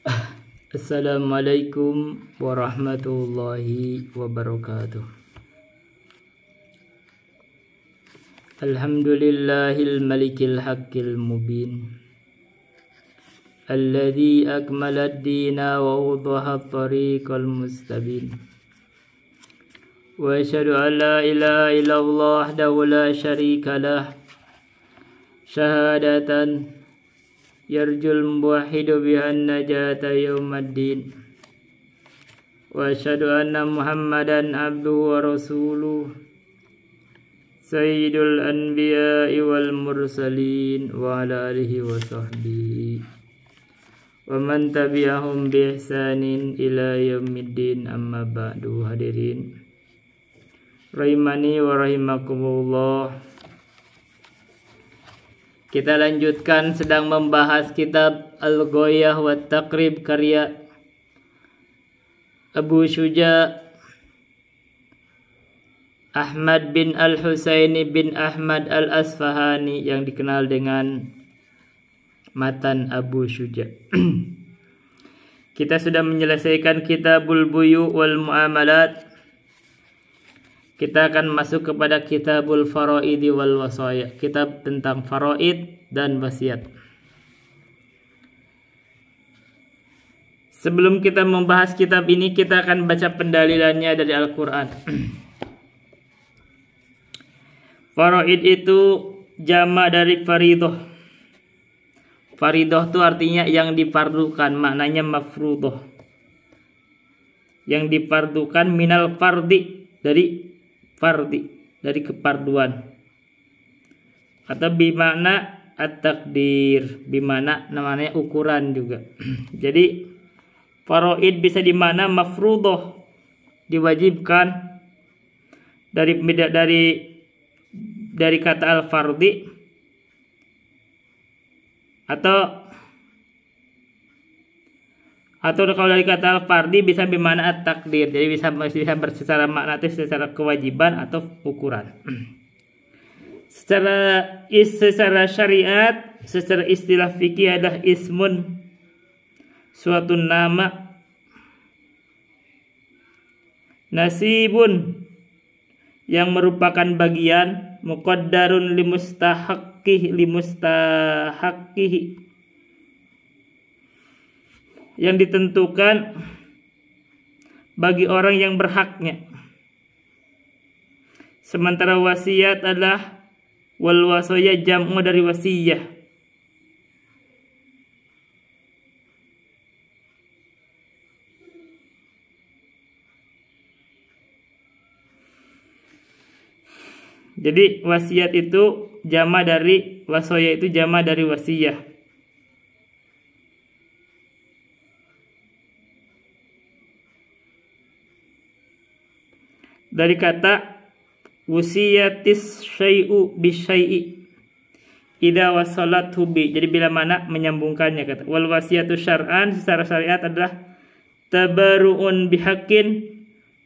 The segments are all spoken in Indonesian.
Assalamualaikum warahmatullahi wabarakatuh. Alhamdulillahil malikil haqqil mubin, alladzi akmala ad-dina wa wadaha at-tariqal mustabin. Wa asyhadu an la ilaha illallah wahdahu la syarika lah, syahadatan yarjul muwahhidu bihan najata yaumaddin. Wa asyhadu anna Muhammadan abduhu wa rasuluh, sayyidul anbiya'i wal mursalin wa ala alihi wa sahbihi wa man tabi'ahum bi ihsanin ila yaumiddin. Amma ba'du. Hadirin rahimani wa rahimakumullah, kita lanjutkan sedang membahas kitab Al-Ghayah wa Taqrib karya Abu Syuja Ahmad bin Al-Husaini bin Ahmad Al-Asfahani yang dikenal dengan Matan Abu Syuja. Kita sudah menyelesaikan Kitabul Buyu wal Muamalat. Kita akan masuk kepada Kitabul Faraidi wal Wasaya, kitab tentang faraid dan wasiat. Sebelum kita membahas kitab ini, kita akan baca pendalilannya dari Al-Quran. Faraid itu jama' dari faridoh. Faridoh itu artinya yang difardukan, maknanya mafrudoh. Yang difardukan minal fardi, dari keparduan, atau bimakna at-takdir, bimakna namanya ukuran juga. Jadi faraid bisa dimana mafrudoh, diwajibkan, dari kata al-fardi, atau kalau dari kata al-fardi bisa bimana at-takdir. Jadi bisa secara makna itu secara kewajiban atau ukuran. Secara syariat, secara istilah fikih adalah ismun, suatu nama, nasibun, yang merupakan bagian, muqaddarun limustahaqqihi, yang ditentukan bagi orang yang berhaknya. Sementara wasiat adalah wal wasaya, jam'u dari wasiyah. Jadi wasiat itu jama' dari wasaya, itu jama' dari wasiyah. Dari kata wusiyatis syai'u bisyai'i idza wasalathu bi. Jadi bila mana menyambungkannya, kata. Wal wasiyatu syar'an, secara syariat adalah tabarru'un bihaqqin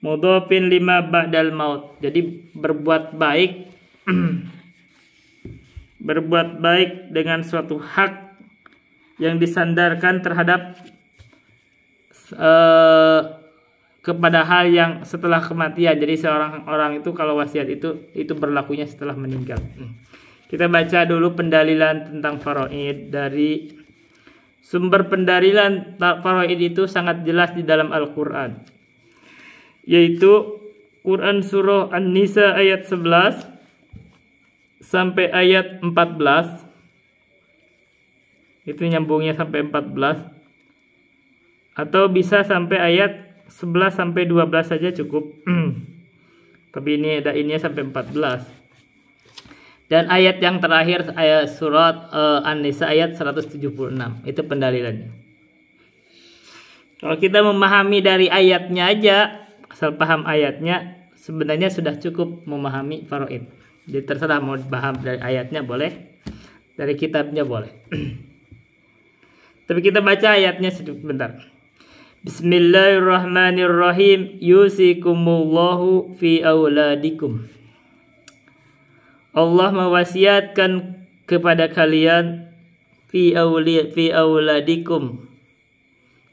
mudhafin lima ba'dal maut. Jadi berbuat baik berbuat baik dengan suatu hak yang disandarkan terhadap kepada hal yang setelah kematian. Jadi seorang orang itu kalau wasiat itu berlakunya setelah meninggal. Kita baca dulu pendalilan tentang faraid. Dari sumber pendalilan faraid itu sangat jelas di dalam Al-Quran, yaitu Quran surah An-Nisa ayat 11 sampai ayat 14. Itu nyambungnya sampai 14, atau bisa sampai ayat 11 sampai 12 saja cukup. Tapi ini sampai 14. Dan ayat yang terakhir, ayat surat An-Nisa ayat 176. Itu pendalilannya. Kalau kita memahami dari ayatnya aja, asal paham ayatnya, sebenarnya sudah cukup memahami faraid. Jadi terserah mau paham dari ayatnya boleh, dari kitabnya boleh. Tapi kita baca ayatnya sebentar. Bismillahirrahmanirrahim. Yusikumullahu fi auladikum. Allah mewasiatkan kepada kalian fi auladikum,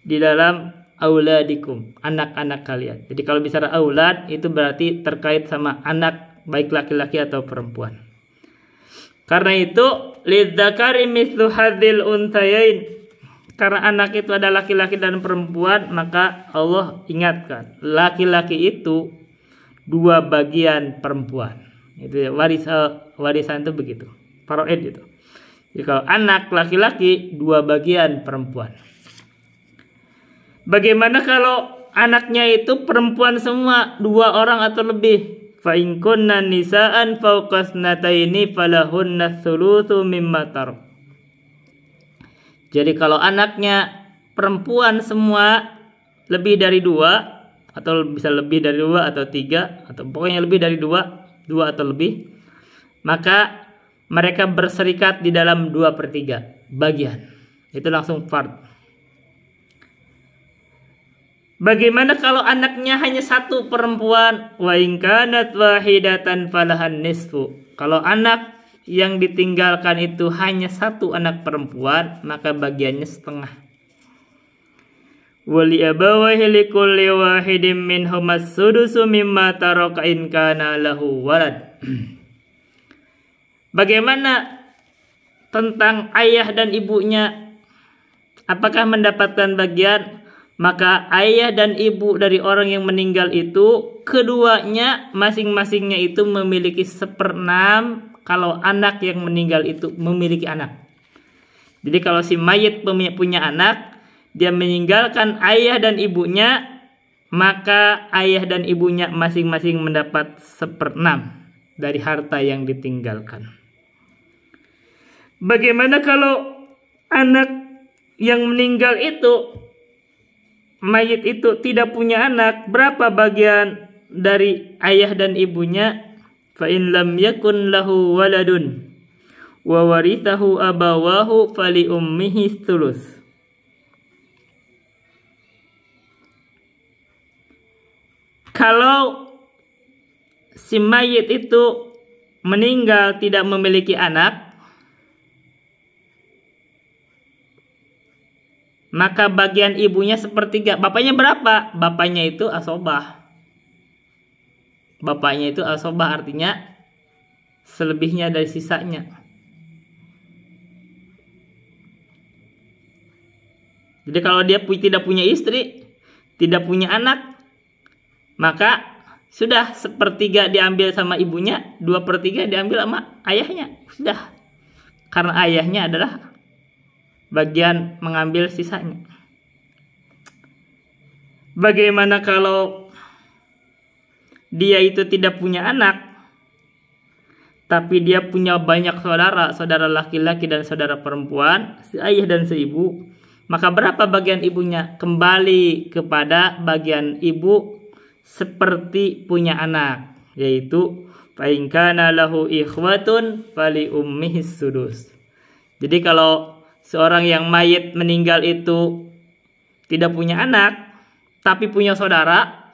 di dalam auladikum, anak-anak kalian. Jadi kalau bicara aulad itu berarti terkait sama anak, baik laki-laki atau perempuan. Karena itu lidzakari mithlu hadzil unthayain, karena anak itu ada laki-laki dan perempuan, maka Allah ingatkan laki-laki itu 2 bagian perempuan. Itu ya, warisan itu begitu. Faraid itu. Jadi kalau anak laki-laki 2 bagian perempuan. Bagaimana kalau anaknya itu perempuan semua, 2 orang atau lebih? Fa in kunna nisaan fawqa thnataini falahunna thulutsu mimma tarak. Jadi kalau anaknya perempuan semua lebih dari 2, atau bisa lebih dari 2 atau 3, atau pokoknya lebih dari 2 atau lebih, maka mereka berserikat di dalam 2/3 bagian. Itu langsung fard. Bagaimana kalau anaknya hanya 1 perempuan? Wa in kanat wahidatan falahan nisfu. Kalau anak yang ditinggalkan itu hanya 1 anak perempuan, maka bagiannya setengah. Wali abawaihi likulli wahidin minhum as-sudusu mimma taraka in kana lahu walad. Bagaimana tentang ayah dan ibunya? Apakah mendapatkan bagian? Maka ayah dan ibu dari orang yang meninggal itu, keduanya masing-masingnya itu memiliki 1/6 kalau anak yang meninggal itu memiliki anak. Jadi kalau si mayit punya anak, dia meninggalkan ayah dan ibunya, maka ayah dan ibunya masing-masing mendapat 1/6 dari harta yang ditinggalkan. Bagaimana kalau anak yang meninggal itu, mayit itu tidak punya anak? Berapa bagian dari ayah dan ibunya? Fa in lam yakun lahu waladun wa warithahu abawahu fali ummihi thuluts. Kalau si mayit itu meninggal tidak memiliki anak, maka bagian ibunya 1/3. Bapaknya berapa? Bapaknya itu asobah. Bapaknya itu asobah, artinya selebihnya dari sisanya. Jadi kalau dia tidak punya istri, tidak punya anak, maka sudah 1/3 diambil sama ibunya, 2/3 diambil sama ayahnya. Sudah. Karena ayahnya adalah bagian mengambil sisanya. Bagaimana kalau dia itu tidak punya anak, tapi dia punya banyak saudara laki-laki dan saudara perempuan, seayah dan seibu, maka berapa bagian ibunya? Kembali kepada bagian ibu seperti punya anak, yaitu fa in kana lahu ikhwatun fali ummihis sudus. Jadi kalau seorang yang mayit meninggal itu tidak punya anak, tapi punya saudara,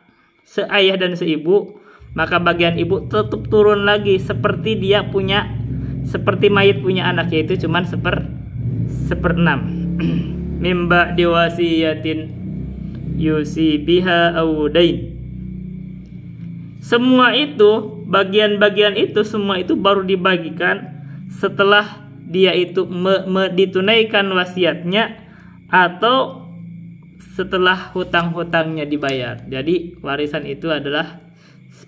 seayah dan seibu, maka bagian ibu tetap turun lagi seperti mayit punya anak, yaitu cuman 1/6. Mimba diwasiyatin yusi biha awdain. Semua itu, bagian-bagian itu, semua itu baru dibagikan setelah dia itu ditunaikan wasiatnya atau setelah hutang-hutangnya dibayar. Jadi warisan itu adalah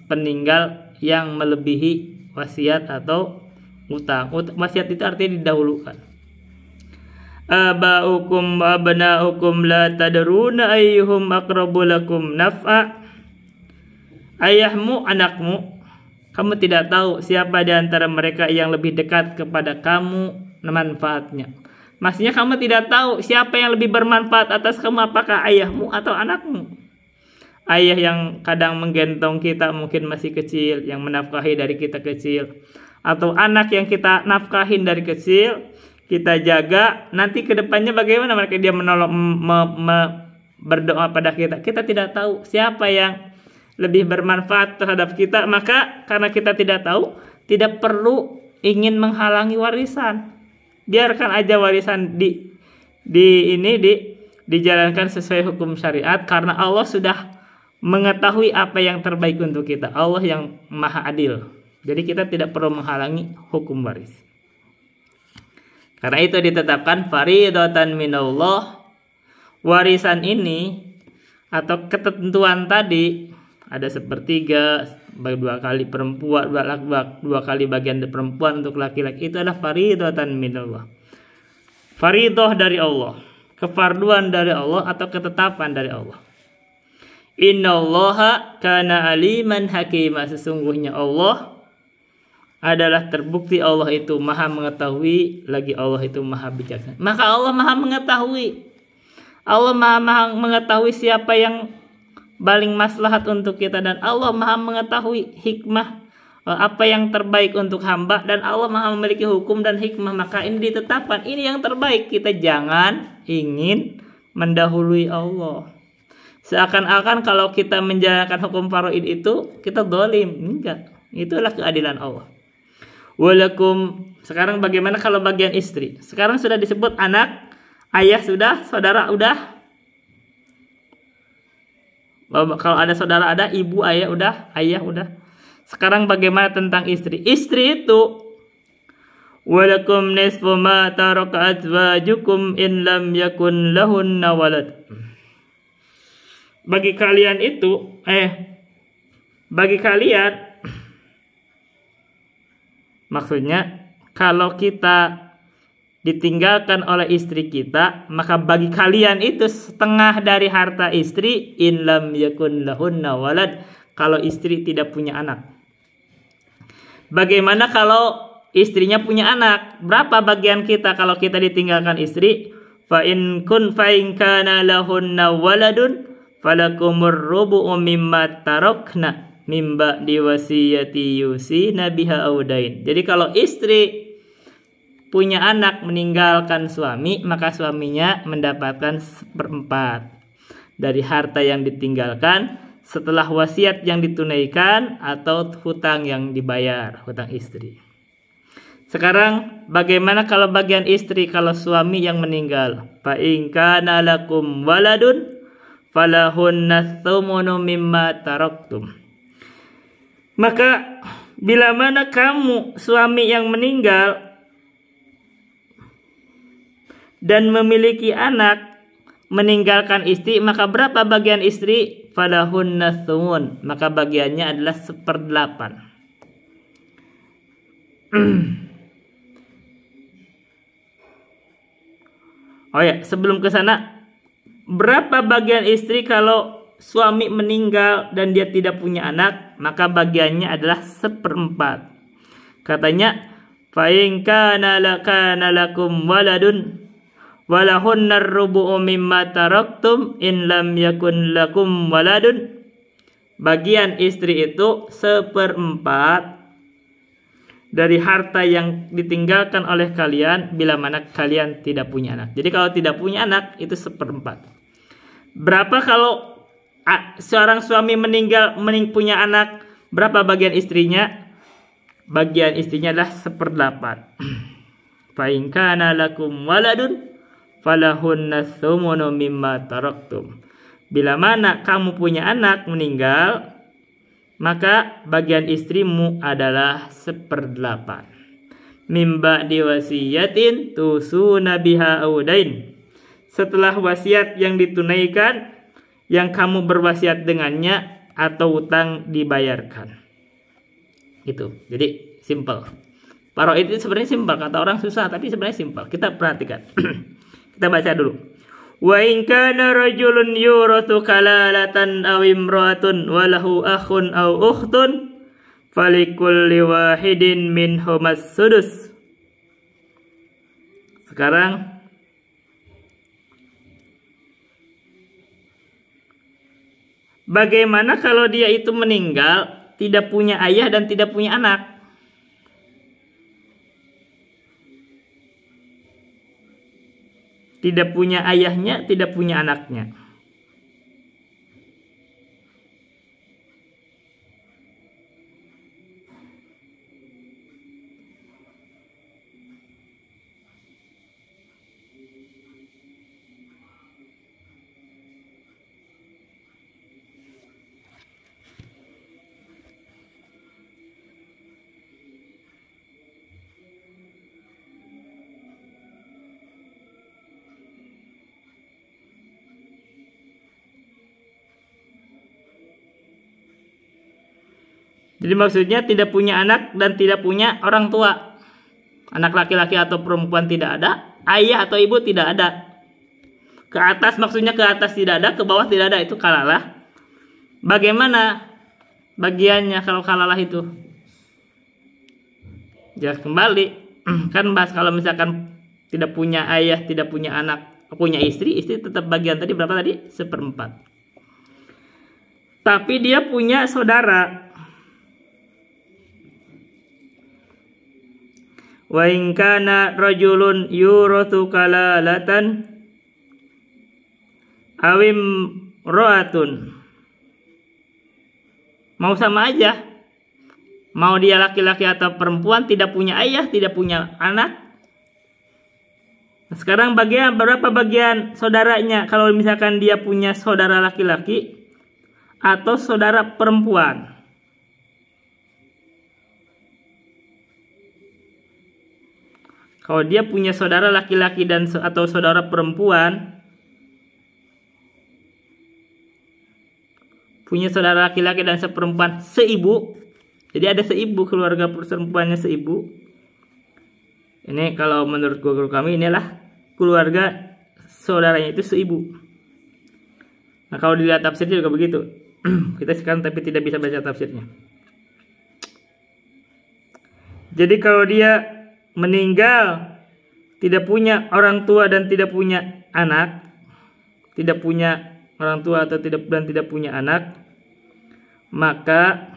peninggal yang melebihi wasiat atau hutang. Wasiat itu artinya didahulukan. Abaukum wa abnaukum la tadruna ayyuhum aqrabu lakum naf'a. Ayahmu, anakmu, kamu tidak tahu siapa di antara mereka yang lebih dekat kepada kamu manfaatnya. Maksudnya kamu tidak tahu siapa yang lebih bermanfaat atas kamu, apakah ayahmu atau anakmu. Ayah yang kadang menggendong kita mungkin masih kecil, yang menafkahi dari kita kecil, atau anak yang kita nafkahin dari kecil, kita jaga, nanti kedepannya bagaimana mereka dia menolong berdoa pada kita. Kita tidak tahu siapa yang lebih bermanfaat terhadap kita, maka karena kita tidak tahu, tidak perlu ingin menghalangi warisan. Biarkan aja warisan dijalankan sesuai hukum syariat karena Allah sudah mengetahui apa yang terbaik untuk kita. Allah yang maha adil. Jadi kita tidak perlu menghalangi hukum waris. Karena itu ditetapkan faridatan minallah. Warisan ini atau ketentuan tadi ada sepertiga, dua kali perempuan, dua kali bagian perempuan untuk laki-laki, itu adalah faridatan minallah. Faridah dari Allah, kefarduan dari Allah atau ketetapan dari Allah. Innallaha kana aliman hakima, sesungguhnya Allah adalah terbukti Allah itu maha mengetahui, lagi Allah itu maha bijaksana. Maka Allah maha mengetahui. Allah maha mengetahui siapa yang paling maslahat untuk kita, dan Allah maha mengetahui hikmah apa yang terbaik untuk hamba, dan Allah maha memiliki hukum dan hikmah. Maka ini ditetapkan, ini yang terbaik. Kita jangan ingin mendahului Allah. Seakan-akan kalau kita menjalankan hukum faraid itu kita zalim. Enggak, itulah keadilan Allah. Walakum, sekarang bagaimana kalau bagian istri? Sekarang sudah disebut anak, ayah sudah, saudara udah. Kalau ada saudara ada, ibu, ayah udah, ayah udah. Sekarang bagaimana tentang istri? Istri itu walakum nisfu ma taraka azwajukum in lam yakun lahunna walad. Bagi kalian itu bagi kalian, maksudnya kalau kita ditinggalkan oleh istri kita, maka bagi kalian itu setengah dari harta istri in lam yakun lahunna walad, kalau istri tidak punya anak. Bagaimana kalau istrinya punya anak? Berapa bagian kita kalau kita ditinggalkan istri? Fa in kana lahunna waladun falakumur rubu'u mimma tarokna mimba diwasiyati yusina biha audain. Jadi kalau istri punya anak meninggalkan suami, maka suaminya mendapatkan 1/4 dari harta yang ditinggalkan setelah wasiat yang ditunaikan atau hutang yang dibayar, hutang istri. Sekarang bagaimana kalau bagian istri kalau suami yang meninggal? Fa in kana lakum waladun falahunna tsumunu mimma taraktum. Maka bila mana kamu suami yang meninggal dan memiliki anak meninggalkan istri, maka berapa bagian istri? Falahunna tsumun, maka bagiannya adalah 1/8. Oh ya, sebelum ke sana, berapa bagian istri kalau suami meninggal dan dia tidak punya anak? Maka bagiannya adalah 1/4. Katanya, fa in kana lakum waladun walahunna rubu'u mimma taraktum in lam yakun lakum waladun. Bagian istri itu 1/4 dari harta yang ditinggalkan oleh kalian bila mana kalian tidak punya anak. Jadi kalau tidak punya anak itu 1/4. Berapa kalau seorang suami meninggal punya anak, berapa bagian istrinya? Bagian istrinya adalah 1/8. Fa in kana lakum waladun falahunna tsumunu mimma taraktum. Bila mana kamu punya anak meninggal, maka bagian istrimu adalah 1/8. Mimba diwasiyatin tusuna biha audain. Setelah wasiat yang ditunaikan, yang kamu berwasiat dengannya atau utang dibayarkan. Gitu. Jadi simple. Faraid itu sebenarnya simple, kata orang susah tapi sebenarnya simple. Kita perhatikan. Kita baca dulu. Wa in kana rajulun yurathu kalalatan aw imra'atun wa lahu akhun aw ukhtun falikulli wahidin minhum as-sudus. Sekarang bagaimana kalau dia itu meninggal, tidak punya ayah dan tidak punya anak? Tidak punya ayahnya, tidak punya anaknya. Jadi maksudnya tidak punya anak dan tidak punya orang tua. Anak laki-laki atau perempuan tidak ada, ayah atau ibu tidak ada. Ke atas maksudnya ke atas tidak ada, ke bawah tidak ada, itu kalalah. Bagaimana bagiannya kalau kalalah itu? Ya kembali kan bahas kalau misalkan tidak punya ayah, tidak punya anak, punya istri tetap bagian tadi berapa tadi? 1/4. Tapi dia punya saudara. Wa in kana rajulun yurathu kalalatan awim ro'atun. Mau sama aja. Mau dia laki-laki atau perempuan, tidak punya ayah, tidak punya anak. Sekarang berapa bagian saudaranya? Kalau misalkan dia punya saudara laki-laki atau saudara perempuan. Kalau dia punya saudara laki-laki dan atau saudara perempuan, punya saudara laki-laki dan seperempuan seibu. Jadi ada seibu, keluarga perempuannya seibu. Ini kalau menurut guru kami inilah keluarga saudaranya itu seibu. Nah kalau dilihat tafsirnya juga begitu. Kita sekarang tapi tidak bisa baca tafsirnya. Jadi kalau dia meninggal tidak punya orang tua dan tidak punya anak, tidak punya orang tua atau tidak punya anak, maka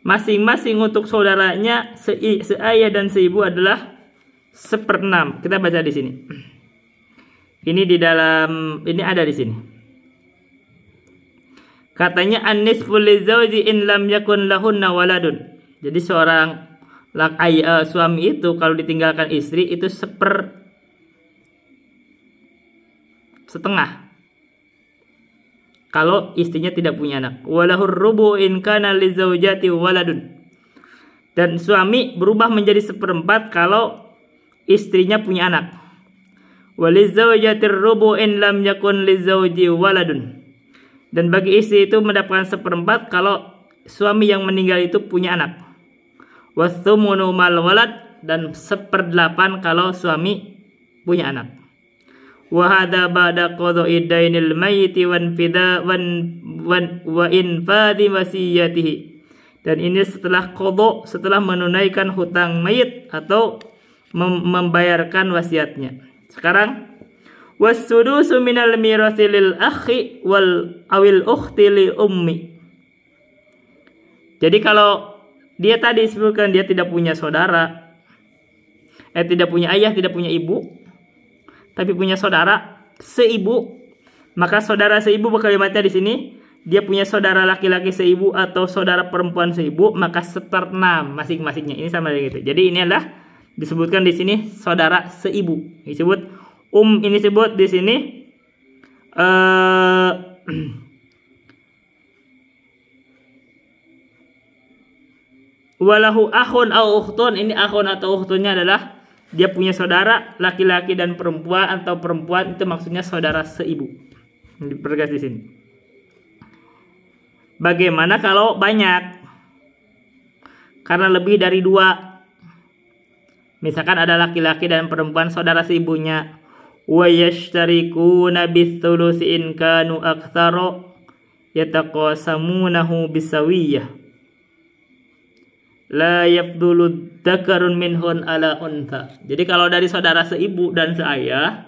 masing-masing untuk saudaranya seayah dan seibu adalah 1/6. Kita baca di sini. Ini di dalam, ini ada di sini. Katanya an-nisfu lizauji in lam yakun lahunna waladun. Jadi seorang suami itu kalau ditinggalkan istri itu 1/2. Kalau istrinya tidak punya anak. Walahur rubu in kana lizaujati waladun. Dan suami berubah menjadi 1/4 kalau istrinya punya anak. Walizaujatir rubu in lam yakun lizauji waladun. Dan bagi istri itu mendapatkan 1/4 kalau suami yang meninggal itu punya anak. Wasthumunu mal walad, dan 1/8 kalau suami punya anak. Wa hadza ba'da qada'i dainil mayyiti wa infadhi wasiyatihi. Dan ini setelah qada, setelah menunaikan hutang mayit atau membayarkan wasiatnya. Sekarang was-sudusu minal mirasi lil akhi wal awil ukhti li ummi. Jadi kalau dia tadi disebutkan dia tidak punya saudara, tidak punya ayah, tidak punya ibu, tapi punya saudara seibu, maka saudara seibu kalimatnya di sini dia punya saudara laki-laki seibu atau saudara perempuan seibu, maka 1/6 masing-masingnya. Ini sama dengan itu. Jadi ini adalah disebutkan di sini saudara seibu. Disebut ini sebut di sini walahu akhun au ukhtun. Ini akhun atau ukhtunnya adalah dia punya saudara laki-laki dan perempuan, atau perempuan itu maksudnya saudara seibu. Dipertegas di sini. Bagaimana kalau banyak? Karena lebih dari 2. Misalkan ada laki-laki dan perempuan saudara seibunya. Wa yashtarikuna bits-tsulusi in kanu aktsara yataqasamunahu bisawiyah. La yabdulu dzakarun minhun ala untha. Jadi kalau dari saudara seibu dan seayah,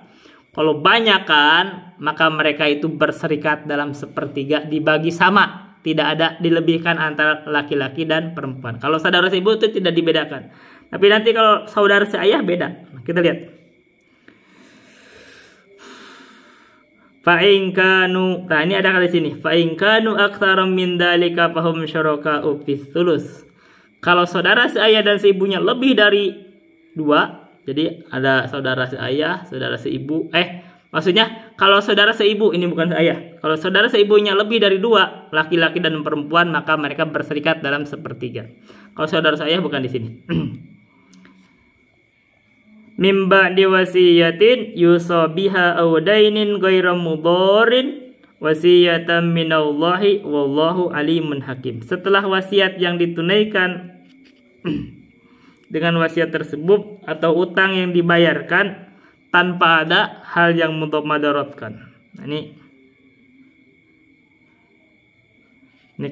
kalau banyak kan, maka mereka itu berserikat dalam 1/3, dibagi sama, tidak ada dilebihkan antara laki-laki dan perempuan. Kalau saudara seibu itu tidak dibedakan. Tapi nanti kalau saudara seayah beda. Kita lihat. Fa in kanu, nah ini ada kali sini. Fa in kanu aktsara min dzalika fahum syuraka'u fits thuluts. Kalau saudara seayah dan seibunya lebih dari 2, jadi ada saudara seayah, saudara seibu, maksudnya kalau saudara seibu, ini bukan seayah. Kalau saudara seibunya lebih dari 2, laki-laki dan perempuan, maka mereka berserikat dalam 1/3. Kalau saudara seayah bukan di sini. Mim ba'di wasiyatin yusa biha aw dainin ghairu mudharin wasiyatan minallahi wallahu alimun hakim. Setelah wasiat yang ditunaikan dengan wasiat tersebut atau utang yang dibayarkan tanpa ada hal yang madaratkan. Nah, ini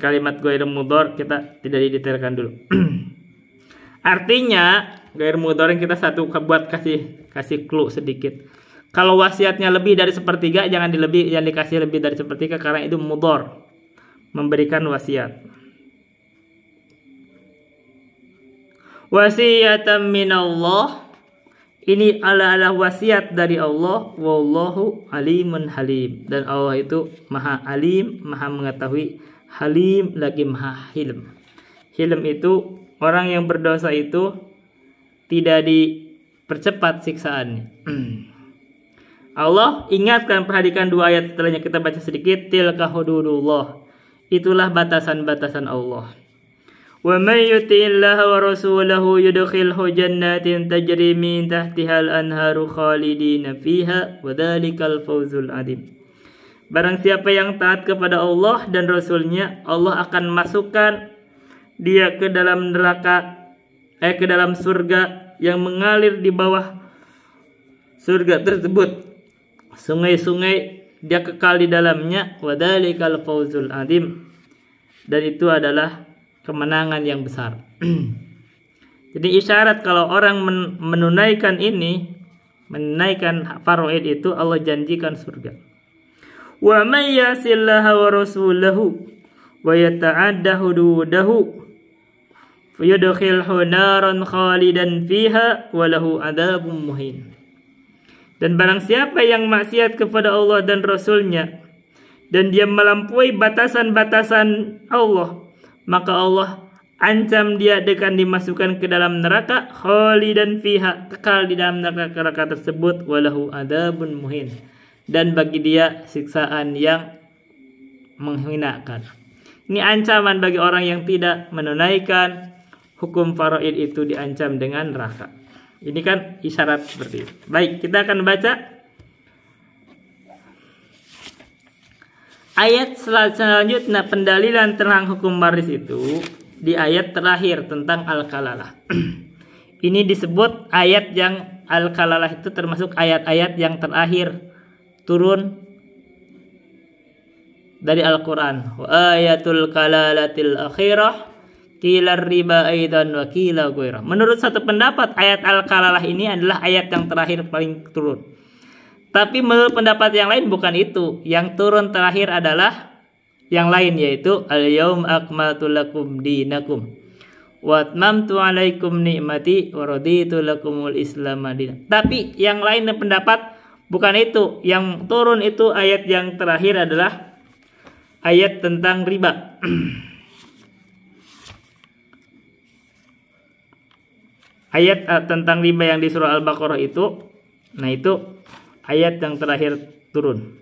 kalimat ghairu mudhar kita tidak didetailkan dulu. Artinya gair mudhar yang kita satu buat kasih clue sedikit. Kalau wasiatnya lebih dari sepertiga jangan dikasih lebih dari sepertiga karena itu mudhar, memberikan wasiat. Wasiyatan minallah, ini adalah wasiat dari Allah. Wallahu alimun halim, dan Allah itu maha alim, maha mengetahui, halim lagi maha hilm. Hilm itu orang yang berdosa itu tidak dipercepat siksaannya. Allah ingatkan, perhatikan dua ayat setelahnya, kita baca sedikit. Tilka hududullah, itulah batasan-batasan Allah. Wa may yuti'illaha wa rasulahu yudkhilhu jannatin tajri min tahtihal anharu khalidina fiha wa dzalikal fawzul adzim. Barang siapa yang taat kepada Allah dan Rasulnya, Allah akan masukkan dia ke dalam neraka, ke dalam surga yang mengalir di bawah surga tersebut. Sungai-sungai dia kekal di dalamnya. Wadzalikal fawzul adzim, dan itu adalah kemenangan yang besar. Jadi isyarat kalau orang menunaikan ini, menunaikan faraid itu, Allah janjikan surga. Wa may yasillaha wa rasulahu wa yata'adda hududahu fayudkhilhu naran khalidan fiha wa lahu adzabun muhin. Dan barang siapa yang maksiat kepada Allah dan Rasulnya, dan dia melampaui batasan-batasan Allah, maka Allah ancam dia akan dimasukkan ke dalam neraka, khalidan fiha, kekal di dalam neraka tersebut, wa lahu adzabun muhin, dan bagi dia siksaan yang menghinakan. Ini ancaman bagi orang yang tidak menunaikan hukum faraid, itu diancam dengan neraka. Ini kan isyarat seperti itu. Baik, kita akan baca ayat selanjutnya. Pendalilan tentang hukum waris itu di ayat terakhir tentang al-kalalah. Ini disebut ayat yang al-kalalah itu termasuk ayat-ayat yang terakhir turun dari Al-Quran. Wa ayatul kalalatil akhirah kilar riba aidan wa kila ghairah. Menurut satu pendapat, ayat al-kalalah ini adalah ayat yang terakhir paling turun. Tapi menurut pendapat yang lain bukan itu. Yang turun terakhir adalah yang lain, yaitu al-yaum akmaltu lakum dinakum wa atmamtu alaikum ni'mati wa raditu lakumul islam madinah. Tapi yang lain pendapat bukan itu. Yang turun itu ayat yang terakhir adalah ayat tentang riba. Ayat tentang riba yang di surah Al-Baqarah itu, nah itu ayat yang terakhir turun.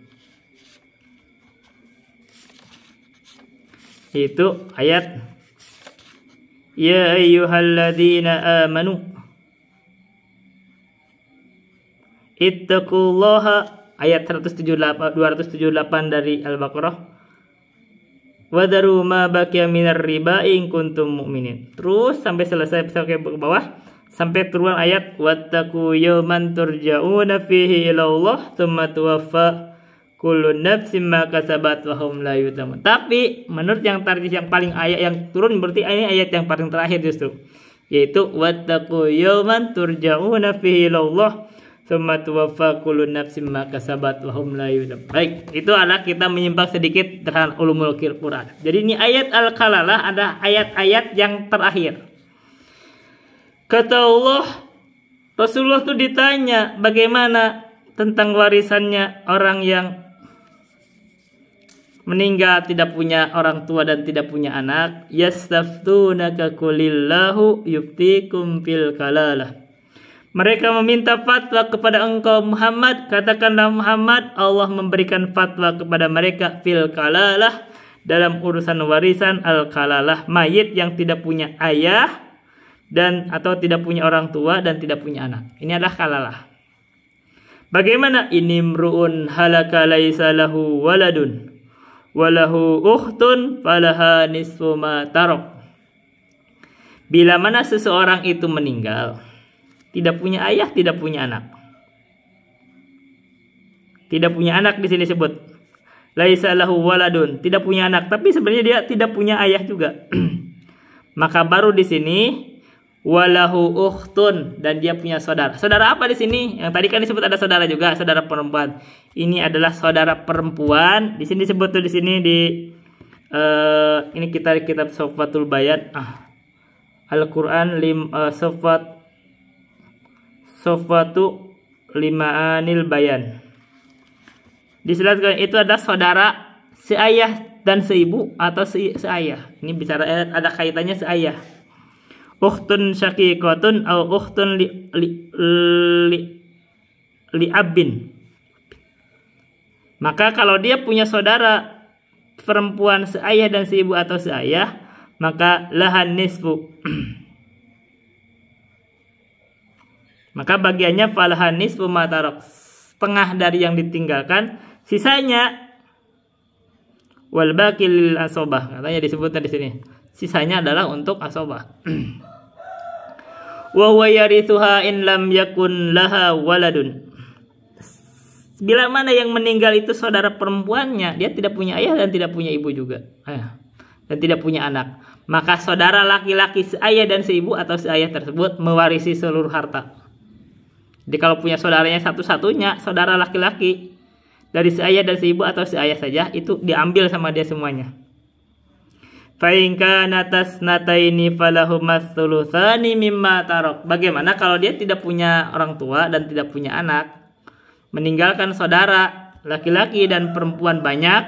Itu ayat ya ayyuhalladzina amanu ittaqullaha, ayat 278 dari Al-Baqarah. Wadaru ma baqiya minar riba in kuntum mu'minin. Terus sampai selesai ke bawah, sampai turun ayat wattaqu yawman turja'una fihi ila Allah tsumma tuwaffa kullu nafsin ma kasabat wa hum la yuzlamun. Tapi menurut yang tarjih yang paling ayat yang turun berarti ini ayat yang paling terakhir justru, yaitu wattaqu yawman turja'una fihi ila Allah tsumma tuwaffa kullu nafsin ma kasabat wa hum la yuzlamun. Baik, itu adalah kita menyimpang sedikit dengan ulumul Quran. Jadi ini ayat al-kalalah ada ayat-ayat yang terakhir. Kata Allah, Rasulullah itu ditanya bagaimana tentang warisannya orang yang meninggal tidak punya orang tua dan tidak punya anak. Yastaftunaka qulillahu yuftikum fil kalalah. Mereka meminta fatwa kepada engkau Muhammad. Katakanlah Muhammad, Allah memberikan fatwa kepada mereka fil kalalah, dalam urusan warisan al-kalalah, mayit yang tidak punya ayah dan atau tidak punya orang tua dan tidak punya anak. Ini adalah kalalah. Bagaimana inimruun halaka laisa lahu waladun walahu ukhtun falaha nisfu ma tarok. Bila mana seseorang itu meninggal, tidak punya ayah, tidak punya anak. Tidak punya anak di sini sebut. Laisa lahu waladun, tidak punya anak, tapi sebenarnya dia tidak punya ayah juga. Maka baru di sini walahu ukhtun, dan dia punya saudara. Saudara apa di sini? Yang tadi kan disebut ada saudara juga, saudara perempuan. Ini adalah saudara perempuan. Di sini disebut tuh di sini di ini kitab Sofatul Bayan. Al-Qur'an Sofatu Limaanil Bayan. Dijelaskan itu ada saudara seayah dan seibu atau seayah. Ini bicara ada kaitannya seayah. Ukhtun syaqiqatun atau ukhtun li abin. Maka kalau dia punya saudara perempuan seayah dan seibu atau seayah, maka lahan nisfu. Maka bagiannya falahan nisfu ma tarok, setengah dari yang ditinggalkan, sisanya wal baqil asobah, katanya disebutkan di sini. Sisanya adalah untuk asobah. Wa huwa yarithuha in lam yakun laha waladun. Bila mana yang meninggal itu saudara perempuannya, dia tidak punya ayah dan tidak punya ibu juga. Dan tidak punya anak. Maka saudara laki-laki seayah dan seibu atau seayah tersebut mewarisi seluruh harta. Jadi kalau punya saudaranya satu-satunya, saudara laki-laki dari seayah dan seibu atau seayah saja, itu diambil sama dia semuanya. Fa in kana tasnataini falahumas thulutsani mimma tarok. Bagaimana kalau dia tidak punya orang tua dan tidak punya anak, meninggalkan saudara laki-laki dan perempuan banyak?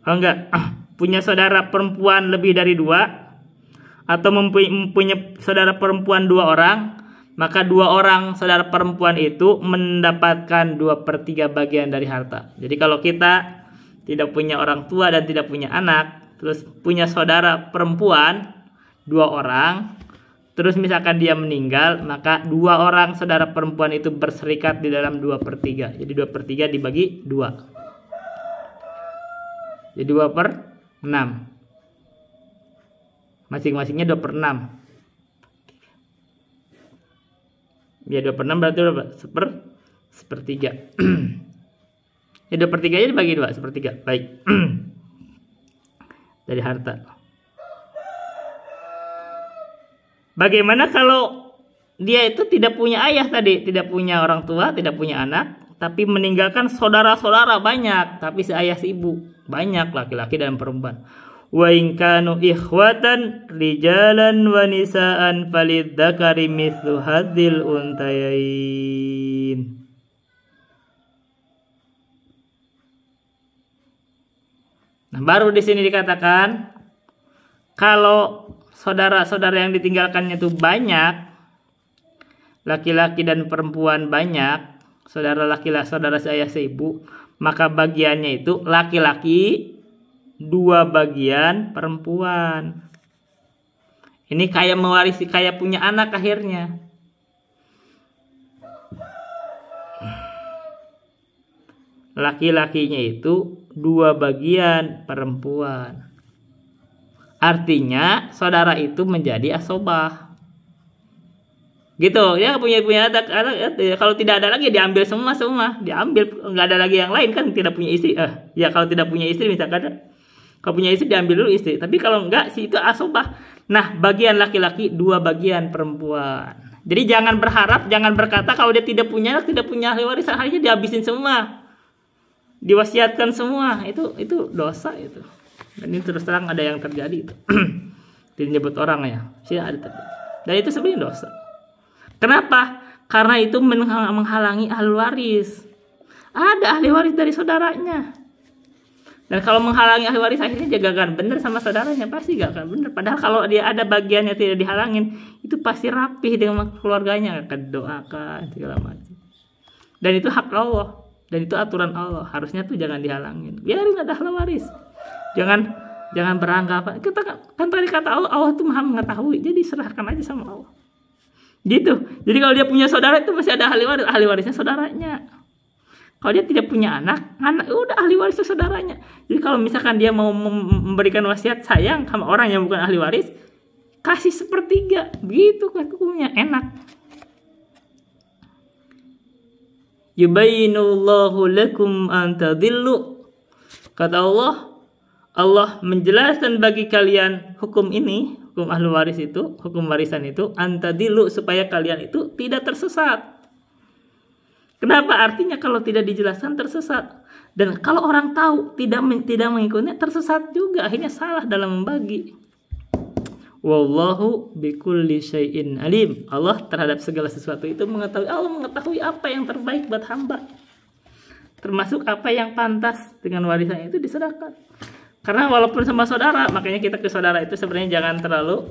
Oh enggak, punya saudara perempuan lebih dari 2 atau mempunyai saudara perempuan 2 orang, maka 2 orang saudara perempuan itu mendapatkan 2/3 bagian dari harta. Jadi kalau kita tidak punya orang tua dan tidak punya anak, terus punya saudara perempuan 2 orang, terus misalkan dia meninggal, maka 2 orang saudara perempuan itu berserikat di dalam 2/3. Jadi 2/3 dibagi 2. Jadi 2/6. Masing-masingnya 2/6. Ya 2/6 berarti berapa? 1/3. Ya 2/3 aja dibagi 2, 1/3. Baik. Dari harta. Bagaimana kalau dia itu tidak punya ayah tadi, tidak punya orang tua, tidak punya anak, tapi meninggalkan saudara-saudara banyak, tapi seayah seibu, banyak laki-laki dan perempuan. Wa in kanu ikhwatan rijalan wa nisaan falidzakari mithlu hadzil untayain. Nah, baru di sini dikatakan kalau saudara-saudara yang ditinggalkannya itu banyak, laki-laki dan perempuan banyak, saudara laki-laki, saudara seayah seibu, maka bagiannya itu laki-laki 2 bagian perempuan. Ini kayak mewarisi, kayak punya anak akhirnya. Laki-lakinya itu 2 bagian perempuan. Artinya saudara itu menjadi asobah. Gitu ya, punya anak ya, kalau tidak ada lagi diambil semua diambil, nggak ada lagi yang lain kan, tidak punya istri ya kalau tidak punya istri misalkan, kalau punya istri diambil dulu istri, tapi kalau enggak sih itu asobah. Nah, bagian laki-laki 2 bagian perempuan. Jadi jangan berharap, jangan berkata kalau dia tidak punya anak, tidak punya ahli waris, akhirnya dihabisin semua, diwasiatkan semua, itu dosa itu. Dan ini terus terang ada yang terjadi itu. Disebut orang ya, sih ada terjadi. Dan itu sebenarnya dosa. Kenapa? Karena itu menghalangi ahli waris. Ada ahli waris dari saudaranya. Dan kalau menghalangi ahli waris, akhirnya jaga kan benar sama saudaranya, pasti gak akan benar. Padahal kalau dia ada bagiannya tidak dihalangin, itu pasti rapih dengan keluarganya, akan doakan segala macam. Dan itu hak Allah, dan itu aturan Allah. Harusnya tuh jangan dihalangin. Biarin ada ahli waris. Jangan Jangan beranggapan. Kita kan tadi kata Allah itu Maha mengetahui. Jadi serahkan aja sama Allah. Gitu. Jadi kalau dia punya saudara itu masih ada ahli warisnya saudaranya. Kalau dia tidak punya anak udah ahli warisnya saudaranya. Jadi kalau misalkan dia mau memberikan wasiat sayang sama orang yang bukan ahli waris, kasih 1/3. Begitu hukumnya, enak. Yubayyinullahu lakum an tadillu. Kata Allah menjelaskan bagi kalian hukum ini, hukum ahli waris itu, hukum warisan itu, antadilu, supaya kalian itu tidak tersesat. Kenapa? Artinya kalau tidak dijelaskan tersesat. Dan kalau orang tahu tidak mengikutinya tersesat juga, akhirnya salah dalam membagi. Wallahu bikulli syai'in alim. Allah terhadap segala sesuatu itu mengetahui. Allah mengetahui apa yang terbaik buat hamba. Termasuk apa yang pantas dengan warisan itu diserahkan. Karena walaupun sama saudara, makanya kita ke saudara itu sebenarnya jangan terlalu,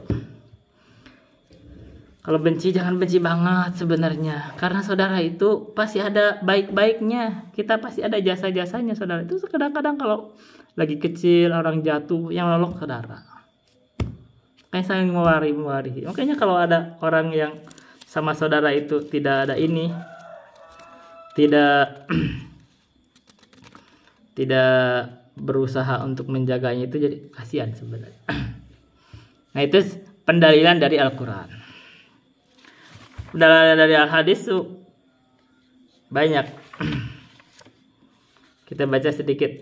kalau benci jangan benci banget sebenarnya. Karena saudara itu pasti ada baik-baiknya. Kita pasti ada jasa-jasanya saudara itu. Kadang-kadang kalau lagi kecil orang jatuh, yang nolong saudara. Kayak saling mewarisi. Makanya kalau ada orang yang sama saudara itu tidak ada ini, tidak berusaha untuk menjaganya, itu jadi kasihan sebenarnya. Nah itu pendalilan dari Al-Quran. Pendalilan dari Al-Hadis tuh banyak. Kita baca sedikit.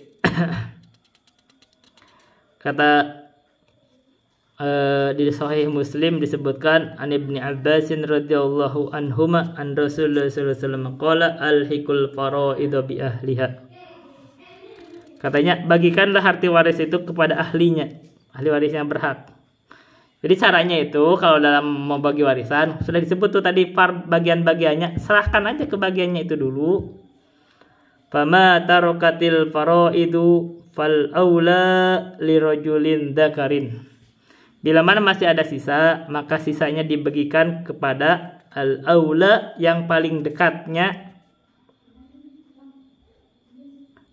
Kata di Sahih Muslim disebutkan an Ibnu Abbas radhiyallahu anhuma an Rasulullah sallallahu alaihi wasallam qala alhiqul faraidha bi ahliha. Katanya, bagikanlah harta waris itu kepada ahlinya, ahli waris yang berhak. Jadi caranya itu kalau dalam mau bagi warisan sudah disebut tuh tadi bagian-bagiannya, serahkan aja ke bagiannya itu dulu. Fama tarakatil faraidu fal aula lirajulin dzakarin. Bila mana masih ada sisa, maka sisanya dibagikan kepada al aula yang paling dekatnya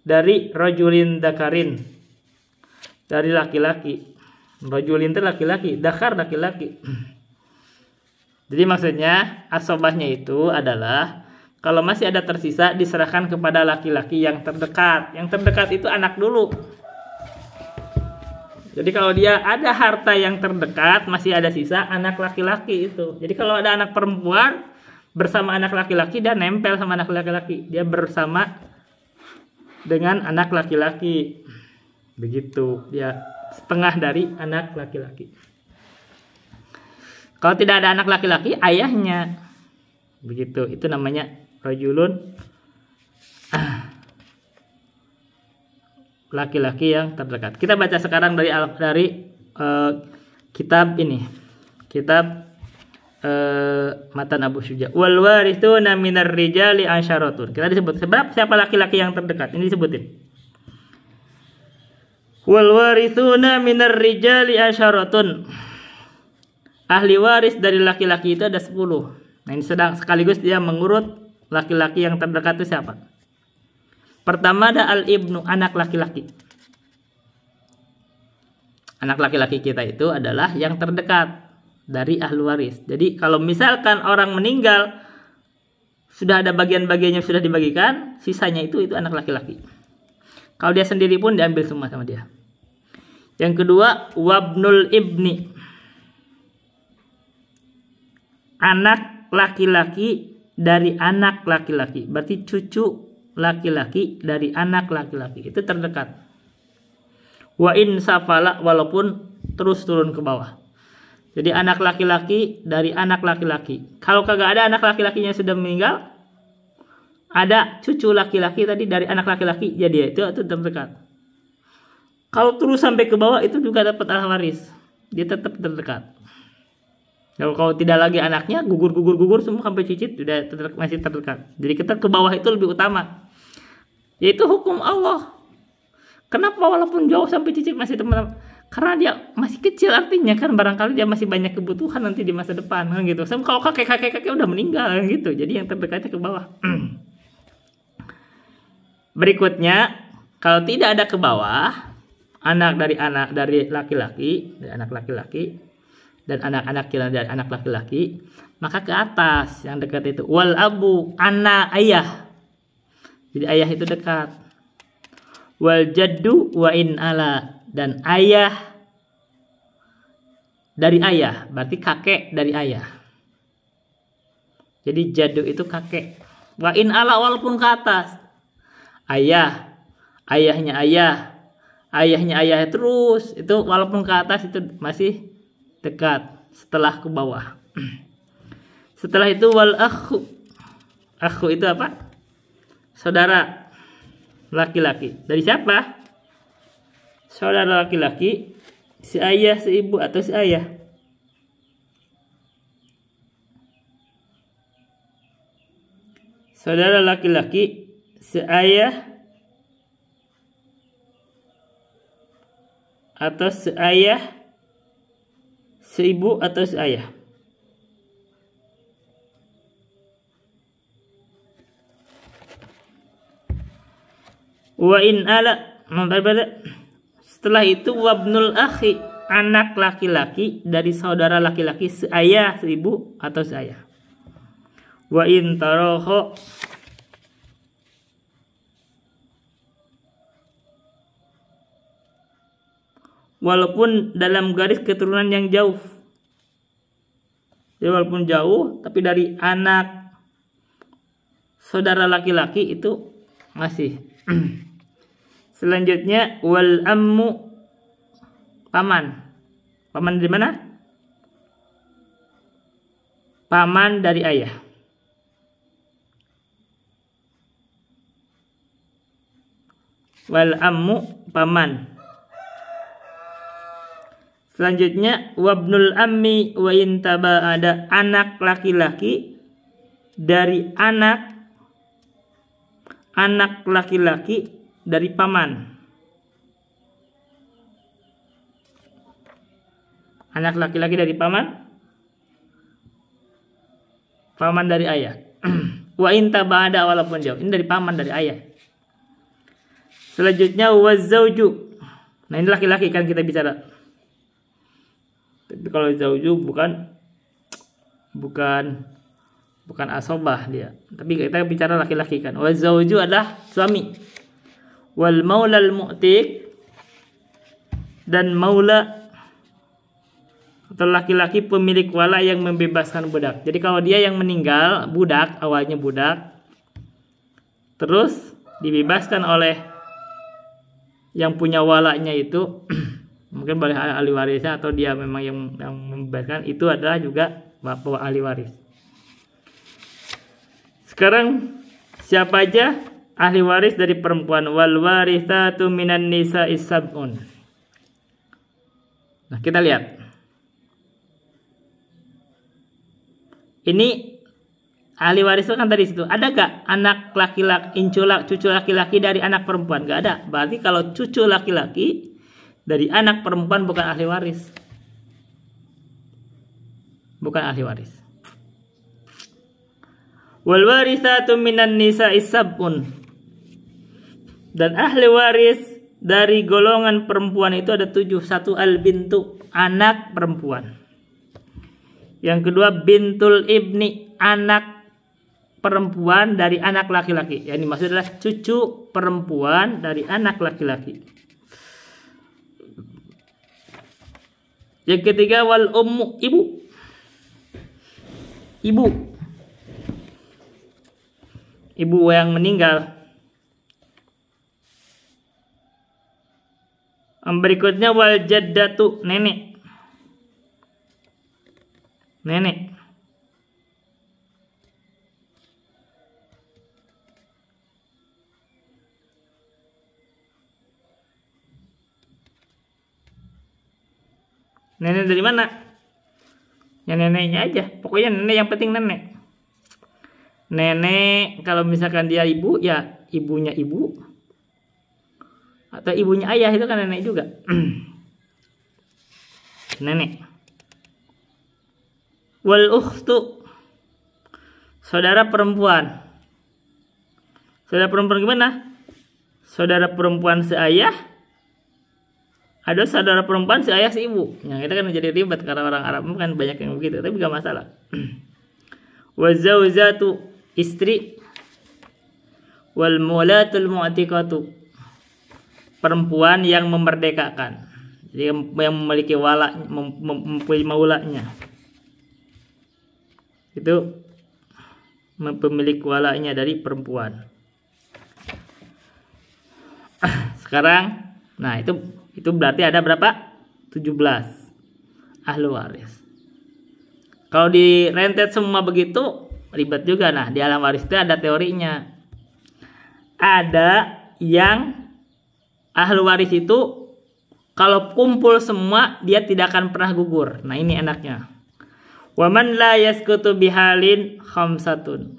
dari rajulin dakarin, dari laki-laki. Rajulin itu laki-laki, dakar laki-laki. Jadi maksudnya asobahnya itu adalah kalau masih ada tersisa diserahkan kepada laki-laki yang terdekat. Yang terdekat itu anak dulu. Jadi kalau dia ada harta yang terdekat masih ada sisa, anak laki-laki itu. Jadi kalau ada anak perempuan bersama anak laki-laki, dia nempel sama anak laki-laki, dia bersama dengan anak laki-laki. Begitu, dia setengah dari anak laki-laki. Kalau tidak ada anak laki-laki, ayahnya. Begitu, itu namanya rajulun, laki-laki yang terdekat. Kita baca sekarang dari kitab ini, kitab Matan Abu Syuja. Wal warithuna minar rijali ansyaratun. Kita disebut sebab siapa laki-laki yang terdekat. Ini disebutin. Wal warithuna minar rijali ansyaratun. Ahli waris dari laki-laki itu ada 10. Nah ini sedang sekaligus dia mengurut laki-laki yang terdekat itu siapa. Pertama ada al-ibnu, anak laki-laki. Anak laki-laki kita itu adalah yang terdekat dari ahli waris. Jadi kalau misalkan orang meninggal sudah ada bagian-bagiannya sudah dibagikan, sisanya itu anak laki-laki. Kalau dia sendiri pun diambil semua sama dia. Yang kedua wabnul ibni, anak laki-laki dari anak laki-laki. Berarti cucu laki-laki dari anak laki-laki. Itu terdekat. Wa in safala, walaupun terus turun ke bawah. Jadi anak laki-laki dari anak laki-laki. Kalau kagak ada anak laki-lakinya sudah meninggal, ada cucu laki-laki tadi dari anak laki-laki, jadi itu terdekat. Kalau terus sampai ke bawah itu juga dapat ahli waris. Dia tetap terdekat. Kalau tidak lagi anaknya, gugur semua sampai cicit sudah masih terdekat. Jadi kita ke bawah itu lebih utama. Yaitu hukum Allah. Kenapa walaupun jauh sampai cicit masih teman-teman? Karena dia masih kecil, artinya kan barangkali dia masih banyak kebutuhan nanti di masa depan kan gitu. Kalau kakek udah meninggal kan gitu. Jadi yang terdekatnya ke bawah. Berikutnya, kalau tidak ada ke bawah, anak dari laki-laki, dari anak laki-laki, dan anak-anak dari anak laki-laki, maka ke atas yang dekat itu. Wal abu, anak ayah. Jadi ayah itu dekat. Wal jaddu wa in ala, dan ayah dari ayah, berarti kakek dari ayah. Jadi jaddu itu kakek. Wa in ala, walaupun ke atas. Ayah, ayahnya ayah, ayahnya ayah terus, itu walaupun ke atas itu masih dekat. Setelah ke bawah. Setelah itu wal akhu. Akhu itu apa? Saudara laki-laki. Dari siapa? Saudara laki-laki, si ayah, si ibu, atau si ayah. Saudara laki-laki, si ayah, atau si ayah, si ibu, atau si ayah. Wa in ala, setelah itu wabnul akhi, anak laki-laki dari saudara laki-laki, si ayah, si ibu, atau si ayah. Wa in taroho, walaupun dalam garis keturunan yang jauh. Jadi walaupun jauh, tapi dari anak saudara laki-laki itu masih. Selanjutnya wal ammu, paman. Paman dari mana? Paman dari ayah. Wal ammu, paman. Selanjutnya wabnul ammi wa intaba, ada anak laki-laki dari anak laki-laki dari paman. Anak laki-laki dari paman. Paman dari ayah. Wa intaba, ada walaupun jauh. Ini dari paman dari ayah. Selanjutnya wazauju. Nah ini laki-laki kan kita bicara. Tapi kalau zauju bukan asobah dia. Tapi kita bicara laki-laki kan. Wazauju adalah suami. Wal maulal mu'tiq, dan maula atau laki-laki pemilik wala yang membebaskan budak. Jadi kalau dia yang meninggal, budak, awalnya budak, terus dibebaskan oleh yang punya walanya itu, mungkin boleh ahli warisnya atau dia memang yang membebaskan, itu adalah juga bapak ahli waris. Sekarang siapa aja ahli waris dari perempuan? Wal warithatu minan nisa'i sab'un. Nah, kita lihat. Ini ahli waris itu kan tadi situ. Ada gak anak laki-laki, cucu laki-laki dari anak perempuan? Gak ada. Berarti kalau cucu laki-laki dari anak perempuan bukan ahli waris. Bukan ahli waris. Wal warithatu minan nisa'i sab'un. Dan ahli waris dari golongan perempuan itu ada 7. 1 al bintu, anak perempuan. Yang kedua bintul ibni, anak perempuan dari anak laki-laki. Yang dimaksud adalah cucu perempuan dari anak laki-laki. Yang ketiga wal ummu, ibu. Ibu yang meninggal. Berikutnya wal jaddatu, nenek. Nenek. Nenek dari mana? Ya neneknya aja. Pokoknya nenek, yang penting nenek. Nenek kalau misalkan dia ibu, ya ibunya ibu. Atau ibunya ayah, itu kan nenek juga. Nenek. Wal ukhtu, saudara perempuan. Saudara perempuan gimana? Saudara perempuan seayah Ada saudara perempuan si ayah si ibu. Yang itu kan menjadi ribet karena orang Arab kan banyak yang begitu, tapi gak masalah. Wa zaujatu, istri. Wal mulatul mu'tiqatu, perempuan yang memerdekakan. Jadi yang memiliki wala, mempunyai maulanya. Itu pemilik walanya dari perempuan. Sekarang, nah itu berarti ada berapa? 17 ahli waris. Kalau direntet semua begitu ribet juga. Nah, di alam waris itu ada teorinya. Ada yang ahli waris itu kalau kumpul semua dia tidak akan pernah gugur. Nah, ini enaknya. Waman la yaskutu bihalin khamsatun.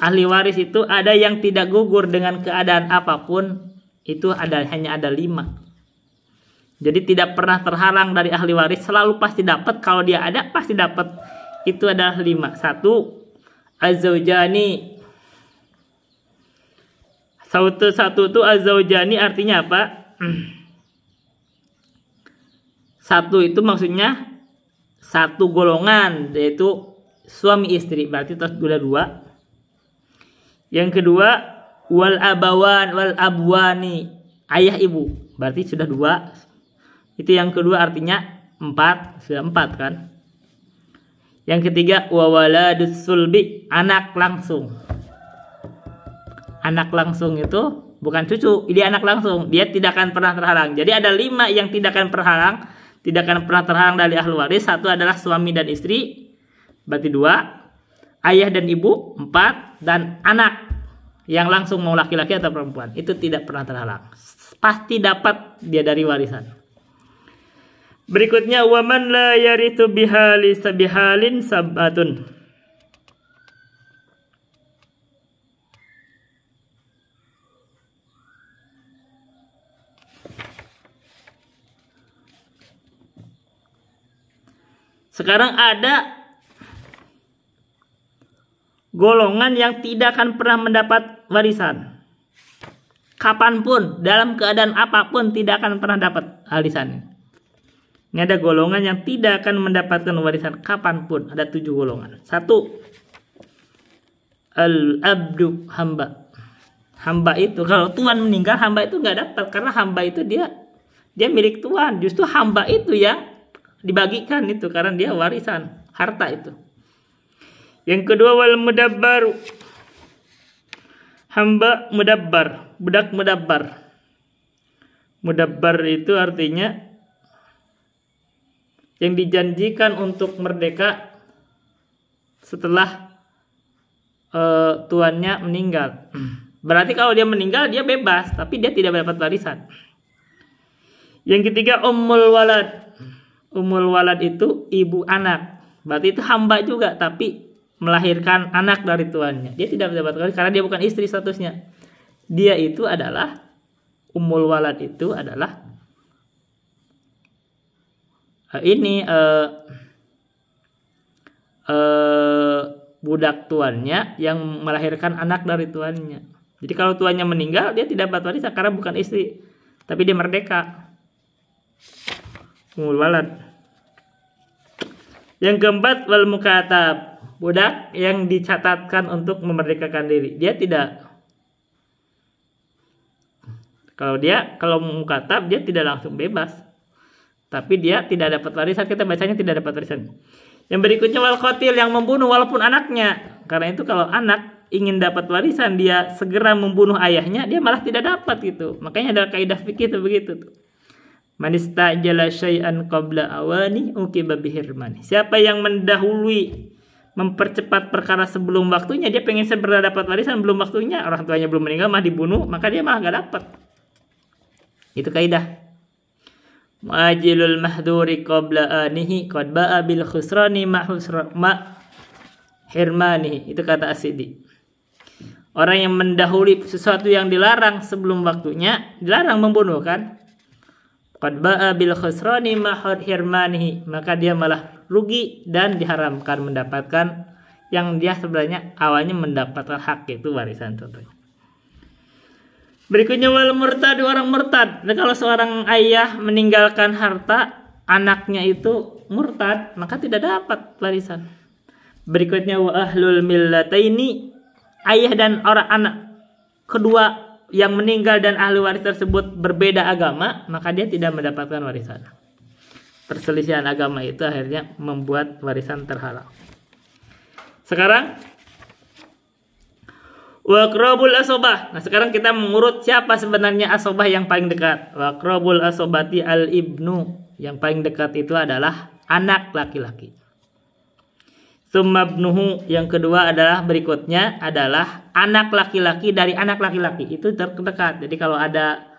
Ahli waris itu ada yang tidak gugur dengan keadaan apapun, itu hanya ada 5. Jadi tidak pernah terhalang dari ahli waris, selalu pasti dapat. Kalau dia ada pasti dapat. Itu adalah 5. 1, az-zaujani. Satu itu az-zaujani artinya apa? 1 itu maksudnya satu golongan, yaitu suami istri, berarti itu sudah 2. Yang kedua, wal abawan wal abwani, ayah ibu, berarti sudah 2. Itu yang kedua artinya 4, sudah 4 kan. Yang ketiga, wa waladus sulbi, anak langsung. Anak langsung itu bukan cucu, dia anak langsung, dia tidak akan pernah terhalang. Jadi ada 5 yang tidak akan pernah terhalang dari ahli waris. 1 adalah suami dan istri, berarti 2. Ayah dan ibu 4, dan anak yang langsung mau laki-laki atau perempuan itu tidak pernah terhalang, pasti dapat dia dari warisan. Berikutnya, waman la yarithu bihali sabihalin sabatun. Sekarang ada golongan yang tidak akan pernah mendapat warisan. Kapanpun, dalam keadaan apapun tidak akan pernah dapat warisan. Ini ada golongan yang tidak akan mendapatkan warisan kapanpun. Ada 7 golongan. 1, al-abdu, hamba. Hamba itu kalau Tuhan meninggal, hamba itu nggak dapat, karena hamba itu dia milik Tuhan. Justru hamba itu yang dibagikan itu karena dia warisan harta itu. Yang kedua, wal mudabbaru, hamba mudabbar, budak mudabbar. Mudabbar itu artinya yang dijanjikan untuk merdeka setelah tuannya meninggal. Berarti kalau dia meninggal dia bebas, tapi dia tidak dapat warisan. Yang ketiga, ummul walad. Ummul walad itu ibu anak. Berarti itu hamba juga, tapi melahirkan anak dari tuannya. Dia tidak dapat warisan karena dia bukan istri statusnya. Dia itu adalah ummul walad, itu adalah budak tuannya yang melahirkan anak dari tuannya. Jadi kalau tuannya meninggal dia tidak dapat warisan karena bukan istri, tapi dia merdeka. Ummul walad. Yang keempat, wal mukatab, budak yang dicatatkan untuk memerdekakan diri. Dia tidak, kalau mukatab dia tidak langsung bebas, tapi dia tidak dapat warisan. Kita bacanya tidak dapat warisan. Yang berikutnya, wal qatil, yang membunuh walaupun anaknya. Karena itu kalau anak ingin dapat warisan, dia segera membunuh ayahnya, dia malah tidak dapat gitu. Makanya ada kaidah fikih itu begitu tuh. Man istajala syai'an qabla awani uqiba bihirmani. Siapa yang mendahului, mempercepat perkara sebelum waktunya, dia pengen segera dapat warisan belum waktunya, orang tuanya belum meninggal mah dibunuh, maka dia malah gak dapat. Itu kaidah. Mu'ajilul mahduri qabla anihi qad ba'a bil khusrani ma hirmani. Itu kata As-Sidi. Orang yang mendahului sesuatu yang dilarang sebelum waktunya, dilarang membunuh kan? Qad ba'a bil khusrani ma hirmani. Maka dia malah rugi dan diharamkan mendapatkan yang dia sebenarnya awalnya mendapatkan hak, itu warisan contohnya. Berikutnya wal murtad, orang murtad. Nah, kalau seorang ayah meninggalkan harta anaknya itu murtad, maka tidak dapat warisan. Berikutnya wa ahlul millataini, ayah dan orang anak kedua yang meninggal dan ahli waris tersebut berbeda agama, maka dia tidak mendapatkan warisan. Perselisihan agama itu akhirnya membuat warisan terhalang. Sekarang waqrabul asobah. Nah, sekarang kita mengurut siapa sebenarnya asobah yang paling dekat. Waqrabul asobati al ibnu, yang paling dekat itu adalah anak laki-laki. Summa ibnuhu, yang kedua adalah berikutnya adalah anak laki-laki dari anak laki-laki, itu terdekat. Jadi kalau ada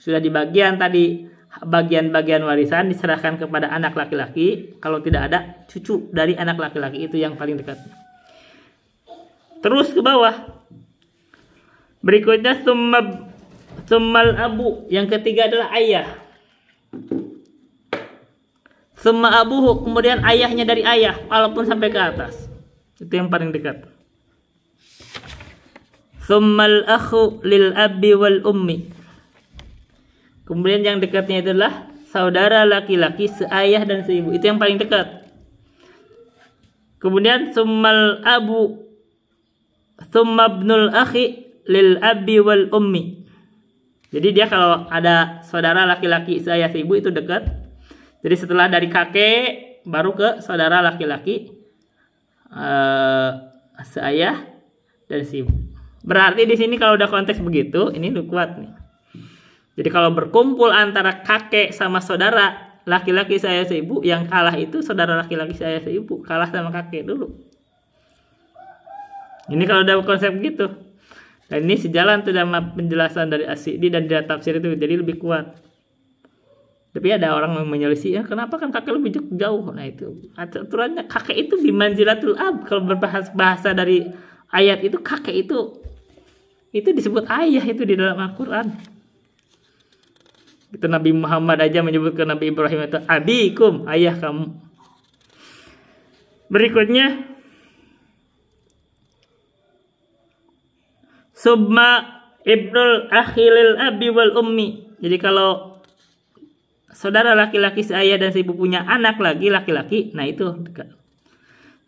sudah di bagian tadi bagian-bagian warisan diserahkan kepada anak laki-laki, kalau tidak ada cucu dari anak laki-laki, itu yang paling dekat. Terus ke bawah. Berikutnya summal abu, yang ketiga adalah ayah. Summa abuhu, kemudian ayahnya dari ayah, walaupun sampai ke atas. Itu yang paling dekat. Summal akhu lil abi wal ummi. Kemudian yang dekatnya adalah saudara laki-laki seayah dan seibu. Itu yang paling dekat. Kemudian summal abu, summa ibnul akhi lil abi wal ummi. Jadi dia kalau ada saudara laki-laki seayah seibu itu dekat. Jadi setelah dari kakek baru ke saudara laki-laki seayah dan seibu. Berarti di sini kalau udah konteks begitu, ini udah kuat nih. Jadi kalau berkumpul antara kakek sama saudara laki-laki seayah seibu, yang kalah itu saudara laki-laki seayah seibu, kalah sama kakek dulu. Ini kalau udah konsep begitu. Dan ini sejalan tuh sama penjelasan dari As-Sidi dan dari tafsir itu, jadi lebih kuat. Tapi ada orang yang menyelisih, ya kenapa kan kakek lebih jauh? Nah itu aturannya, kakek itu bimanzilatul ab. Kalau berbahasa dari ayat itu, kakek itu disebut ayah itu di dalam Al-Quran. Itu Nabi Muhammad aja menyebut ke Nabi Ibrahim itu abikum, ayah kamu. Berikutnya summa ibnul akhilil abi wal ummi. Jadi kalau saudara laki-laki seayah dan seibu punya anak lagi laki-laki, nah itu dekat.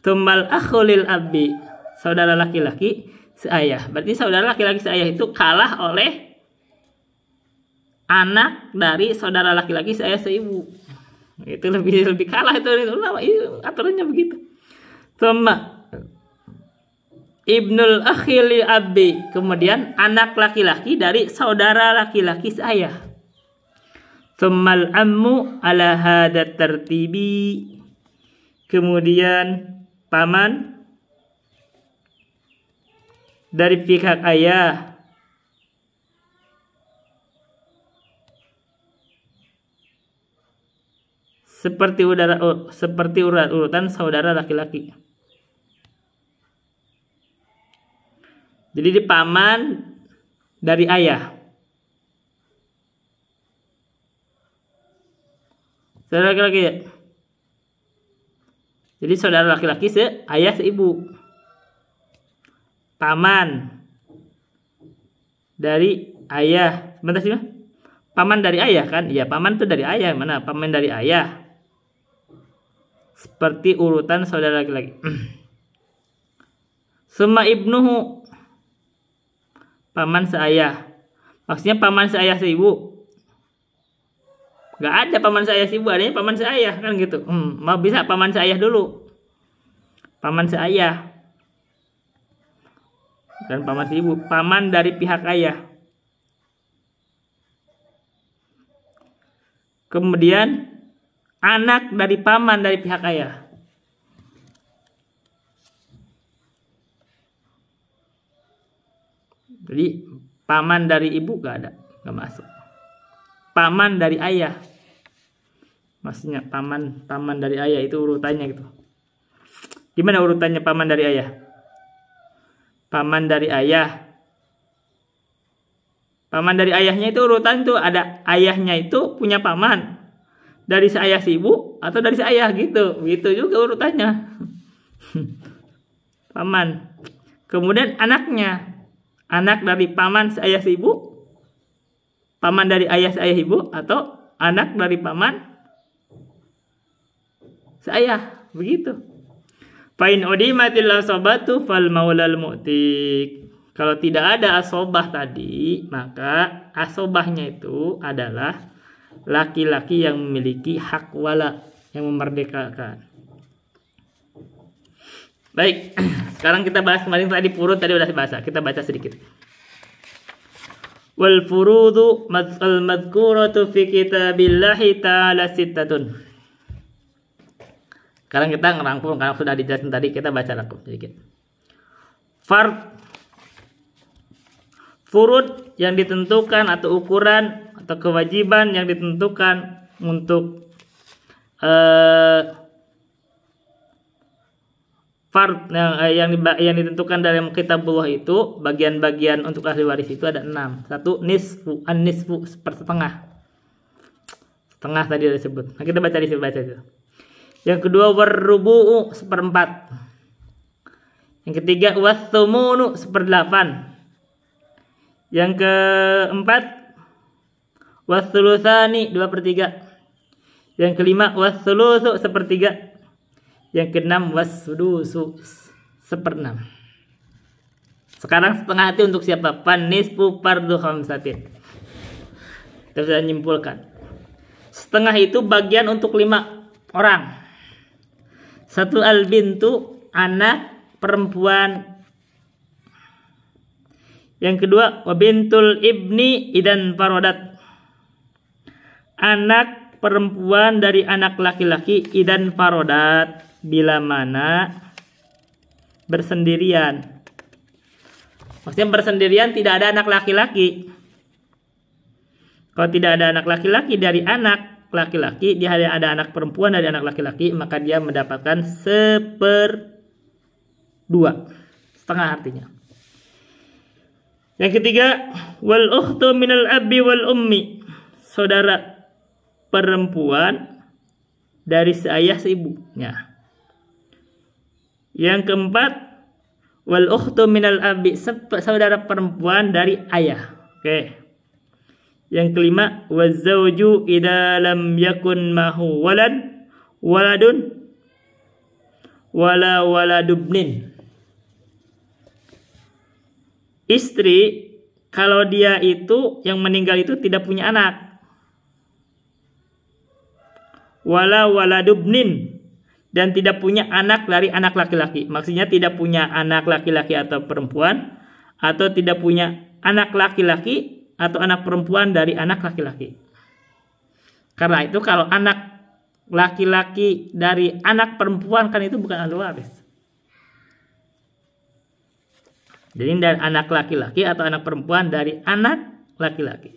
Tsummal akhulil abi, saudara laki-laki seayah. Berarti saudara laki-laki seayah itu kalah oleh anak dari saudara laki-laki seayah seibu. Itu lebih kalah itu aturannya begitu. Tsumma ibnul akhili abi, kemudian anak laki-laki dari saudara laki-laki seayah. Tsummal ammu ala hadat tertibi, kemudian paman dari pihak ayah seperti urutan saudara laki-laki. Jadi di paman dari ayah, saudara laki-laki ya. Jadi saudara laki-laki seayah seibu. Paman dari ayah. Sebentar sih, paman dari ayah kan? Iya, paman itu dari ayah. Mana? Paman dari ayah. Seperti urutan saudara laki-laki. Summa ibnuhu, paman seayah. Maksudnya paman seayah seibu. Gak ada paman seayah seibu, adanya paman seayah kan gitu. Mau bisa paman seayah dulu. Paman seayah. Dan paman seibu, paman dari pihak ayah. Kemudian anak dari paman dari pihak ayah. Jadi paman dari ibu gak ada, gak masuk. Paman dari ayah, maksudnya paman dari ayah itu urutannya gitu. Gimana urutannya paman dari ayah? Paman dari ayah, paman dari ayahnya itu urutan tuh ada ayahnya itu punya paman dari seayah seibu atau dari seayah gitu, gitu juga urutannya. Paman. Kemudian anaknya, anak dari paman seayah seibu paman dari ayah seayah ibu atau anak dari paman seayah, begitu. Fa'in udimatil asobatu fal maulal mu'tik. Kalau tidak ada asobah tadi, maka asobahnya itu adalah laki-laki yang memiliki hak wala, yang memerdekakan. Baik, sekarang kita bahas kemarin tadi furud tadi udah bahasa. Kita baca sedikit. Wal furudu al madhkuratu fi kitabillahi ta'ala sittatun. Sekarang kita ngerangkum karena sudah dijelasin tadi, kita baca rangkum sedikit. Furud yang ditentukan atau ukuran atau kewajiban yang ditentukan untuk fard yang ditentukan dalam kitabullah itu, bagian-bagian untuk ahli waris itu ada 6. Satu nisfu, an-nisfu sepersetengah. Setengah tadi udah disebut. Nah, kita baca itu. Yang kedua warrubu'u seperempat. Yang ketiga wathumunu seperdelapan. Yang keempat wathulutsani 2/3. Yang kelima wathulutsu sepertiga. Yang keenam wassudusu 1/6. Sekarang setengah itu untuk siapa? Nisfu fardhu khamsatin. Kita sudah menyimpulkan. Setengah itu bagian untuk 5 orang. Satu al-bintu, anak perempuan. Yang kedua wabintul ibni idan farodat, anak perempuan dari anak laki-laki idan farodat, bila mana bersendirian. Maksudnya bersendirian tidak ada anak laki-laki. Kalau tidak ada anak laki-laki dari anak laki-laki, dia ada anak perempuan dari anak laki-laki, maka dia mendapatkan 1/2, setengah artinya. Yang ketiga wal ukhtu minal abi wal ummi, saudara perempuan dari seayah seibunya. Yang keempat wal ukhtu minal abi, saudara perempuan dari ayah. Oke. Yang kelima wazauju idza lam yakun mahu waladun wala waladubnin. Istri kalau dia itu yang meninggal itu tidak punya anak. Wala waladubnin, dan tidak punya anak dari anak laki-laki. Maksudnya tidak punya anak laki-laki atau perempuan, atau tidak punya anak laki-laki atau anak perempuan dari anak laki-laki. Karena itu kalau anak laki-laki dari anak perempuan kan itu bukan ahli waris. Jadi dari anak laki-laki atau anak perempuan dari anak laki-laki.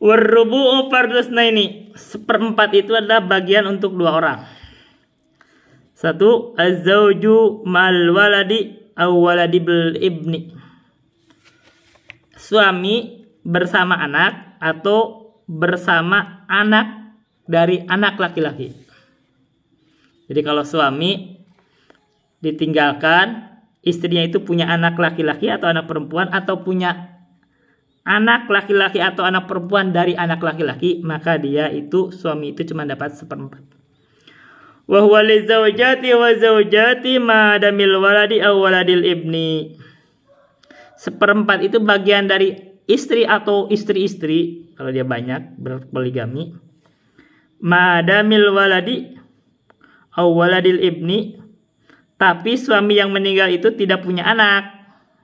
Warrubu'u fardusnaini, 1/4 itu adalah bagian untuk 2 orang. Satu az-zauju mal waladi aw waladi bil ibni, suami bersama anak atau bersama anak dari anak laki-laki. Jadi kalau suami ditinggalkan, istrinya itu punya anak laki-laki atau anak perempuan, atau punya anak laki-laki atau anak perempuan dari anak laki-laki, maka dia itu, suami itu cuma dapat 1/4. Wa huwa lizaujati wa zaujati ma damil waladi aw waladil ibni. 1/4 itu bagian dari istri atau istri-istri kalau dia banyak berpoligami. Madamil waladi aw waladil ibni, tapi suami yang meninggal itu tidak punya anak,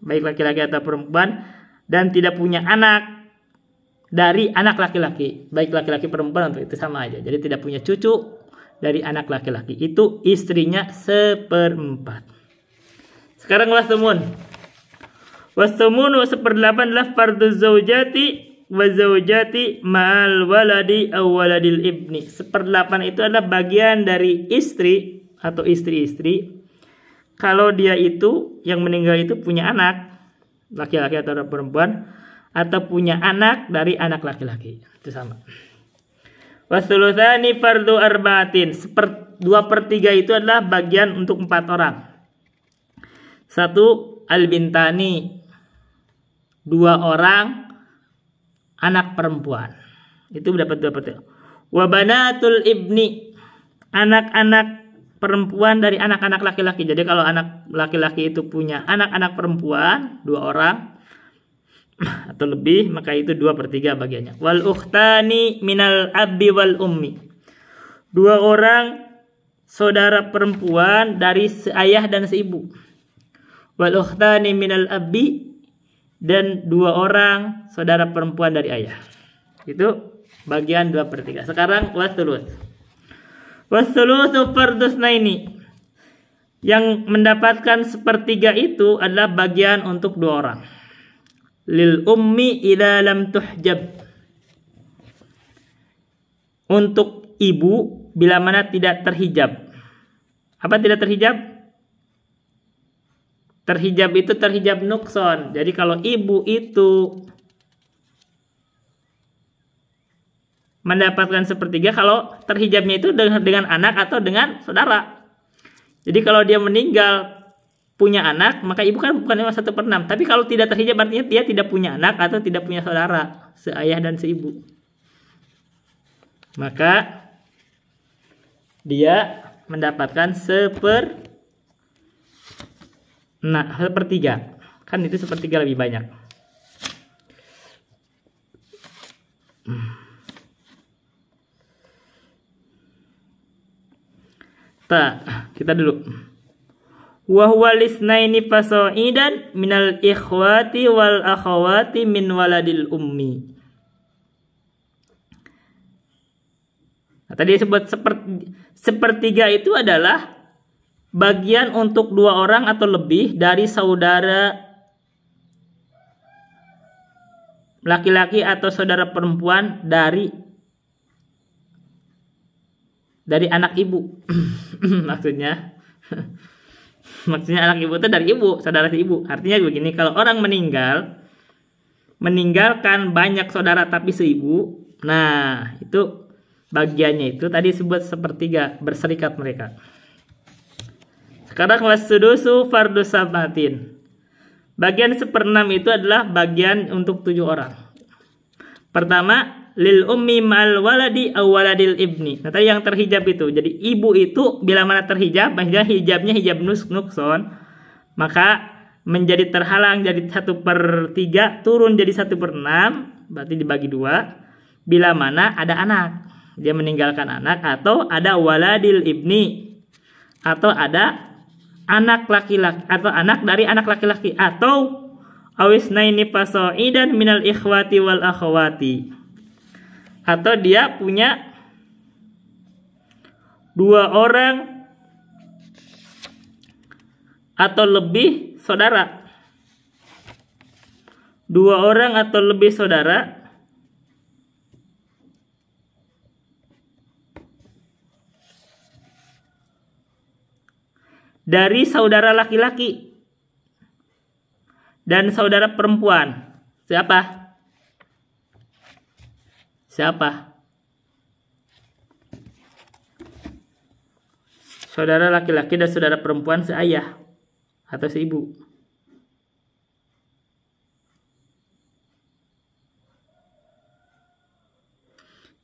baik laki-laki atau perempuan, dan tidak punya anak dari anak laki-laki, baik laki-laki perempuan, untuk itu sama aja. Jadi tidak punya cucu dari anak laki-laki, itu istrinya 1/4. Sekarang wasumun. Wasumunu 1/8 lah fardhu zaujati wa zaujati ma'al waladi aw waladil ibni. 1/8 itu adalah bagian dari istri atau istri-istri kalau dia itu yang meninggal itu punya anak laki-laki atau perempuan, atau punya anak dari anak laki-laki, itu sama. Wasulutsani fardhu arba'atin, 2/3 itu adalah bagian untuk 4 orang. Satu al-bintani, 2 orang anak perempuan. Itu dapat 2/3. Wa banatul ibni, anak-anak perempuan dari anak-anak laki-laki. Jadi kalau anak laki-laki itu punya anak-anak perempuan 2 orang atau lebih, maka itu 2/3 bagiannya. Wal ukhtani minal abi wal ummi, 2 orang saudara perempuan dari seayah dan seibu. Wal ukhtani minal abi, dan 2 orang saudara perempuan dari ayah. Itu bagian 2/3. Sekarang wasulus. Wasulusu fardus naini, yang mendapatkan 1/3 itu adalah bagian untuk 2 orang. Lil ummi idza lam tuhjab, untuk ibu bila mana tidak terhijab. Apa tidak terhijab? Terhijab itu terhijab nukson. Jadi kalau ibu itu mendapatkan 1/3 kalau terhijabnya itu dengan anak atau dengan saudara. Jadi kalau dia meninggal punya anak, maka ibu kan bukan 1/6. Tapi kalau tidak terhijab artinya dia tidak punya anak atau tidak punya saudara, seayah dan seibu. Maka dia mendapatkan 1/3. Kan itu 1/3 lebih banyak. Kita dulu. Wa huwa lisnaini fasoidan minal ikhwati wal akhawati min waladil ummi. Nah, tadi disebut 1/3 itu adalah bagian untuk 2 orang atau lebih dari saudara laki-laki atau saudara perempuan dari anak ibu. maksudnya anak ibu itu dari ibu, saudara si ibu. Artinya begini, kalau orang meninggalkan banyak saudara tapi seibu, nah itu bagiannya itu tadi sebut 1/3, berserikat mereka. Sekarang wasudusu fardus sabatin, bagian 1/6 itu adalah bagian untuk 7 orang. Pertama, lil ummi ma'al waladi aw waladil ibni. Nah tadi yang terhijab itu, jadi ibu itu bila mana terhijab, maksudnya hijabnya hijab nukson, maka menjadi terhalang jadi 1/3, turun jadi 1/6, berarti dibagi 2. Bila mana ada anak, dia meninggalkan anak, atau ada waladil ibni, atau ada anak laki-laki atau anak dari anak laki-laki, atau awisnaini fasoidan minal ikhwati wal akhawati, atau dia punya 2 orang atau lebih saudara. 2 orang atau lebih saudara dari saudara laki-laki dan saudara perempuan. Siapa? Saudara laki-laki dan saudara perempuan seayah atau seibu.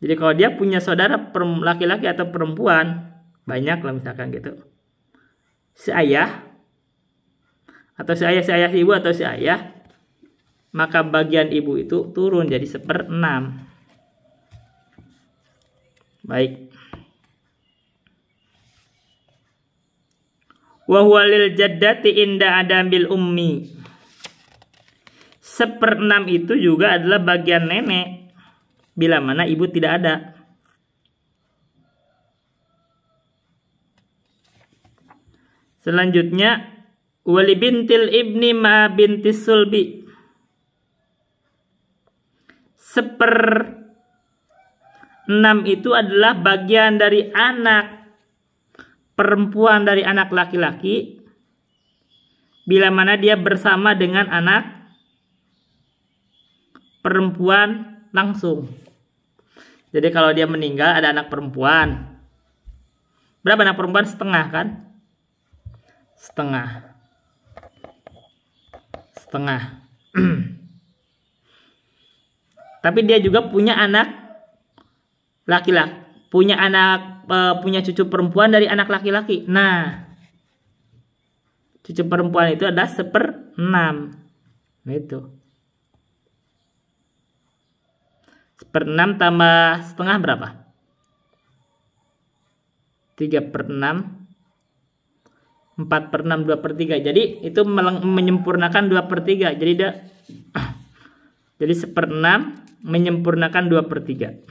Jadi kalau dia punya saudara laki-laki atau perempuan, banyak lah misalkan gitu, seayah atau seayah ibu atau seayah, maka bagian ibu itu turun jadi 1/6. Baik. Wa huwa lil jaddati inda adamil ummi. 1/6 itu juga adalah bagian nenek bila mana ibu tidak ada. Selanjutnya wali bintil ibni ma bintis sulbi. 1/6 itu adalah bagian dari anak perempuan dari anak laki-laki bila mana dia bersama dengan anak perempuan langsung. Jadi kalau dia meninggal ada anak perempuan. Berapa anak perempuan? Setengah kan? Setengah. tapi dia juga punya anak laki-laki, punya cucu perempuan dari anak laki-laki. Nah, cucu perempuan itu adalah 1/6. Nah, itu 1/6 tambah setengah berapa? 3/6, 4/6, 2/3. Jadi itu menyempurnakan 2/3. Jadi dia jadi 1/6 menyempurnakan 2/3.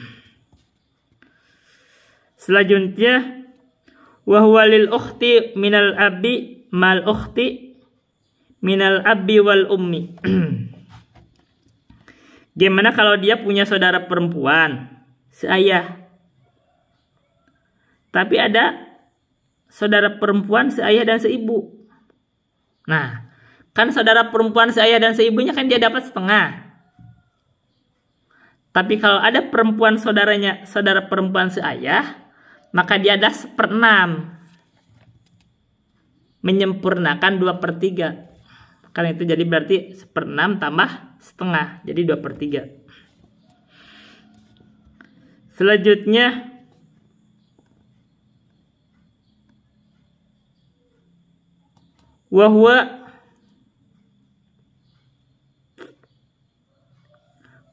Selanjutnya, wa huwa lil ukhti minal abi mal ukhti minal abi wal ummi. Gimana kalau dia punya saudara perempuan seayah, tapi ada saudara perempuan seayah dan seibu. Nah, kan saudara perempuan seayah dan seibunya kan dia dapat setengah. Tapi kalau ada saudara perempuan seayah, maka dia ada 1/6, menyempurnakan 2/3. Karena itu jadi berarti 1/6 tambah setengah, jadi 2/3. Selanjutnya, wahwa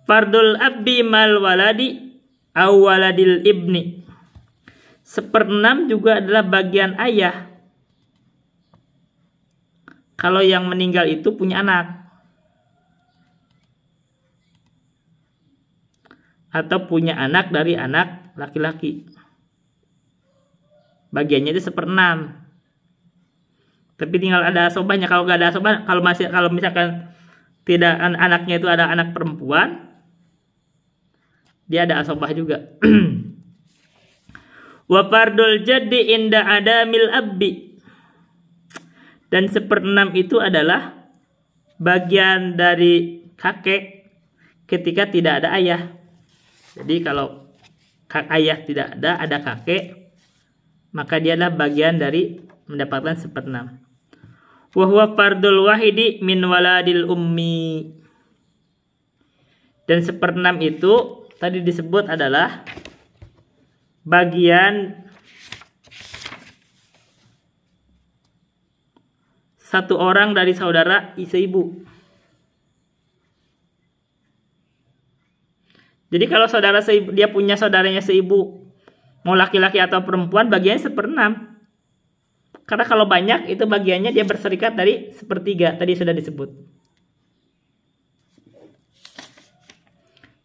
fardul abbi mal waladi aw waladil ibni. 1/6 juga adalah bagian ayah kalau yang meninggal itu punya anak atau punya anak dari anak laki-laki. Bagiannya itu 1/6. Tapi tinggal ada asobahnya. Kalau nggak ada asobah, kalau misalkan tidak anaknya itu ada anak perempuan, dia ada asobah juga. Wa fardul jaddi inda adamil abbi. Dan 1/6 itu adalah bagian dari kakek ketika tidak ada ayah. Jadi kalau ayah tidak ada kakek, maka dia adalah bagian dari mendapatkan 1/6. Wa huwa fardul wahidi min waladil ummi. Dan 1/6 itu tadi disebut adalah bagian satu orang dari saudara seibu. Jadi kalau saudara seibu, dia punya saudaranya seibu, mau laki-laki atau perempuan, bagiannya 1/6. Karena kalau banyak itu bagiannya dia berserikat dari 1/3, tadi sudah disebut.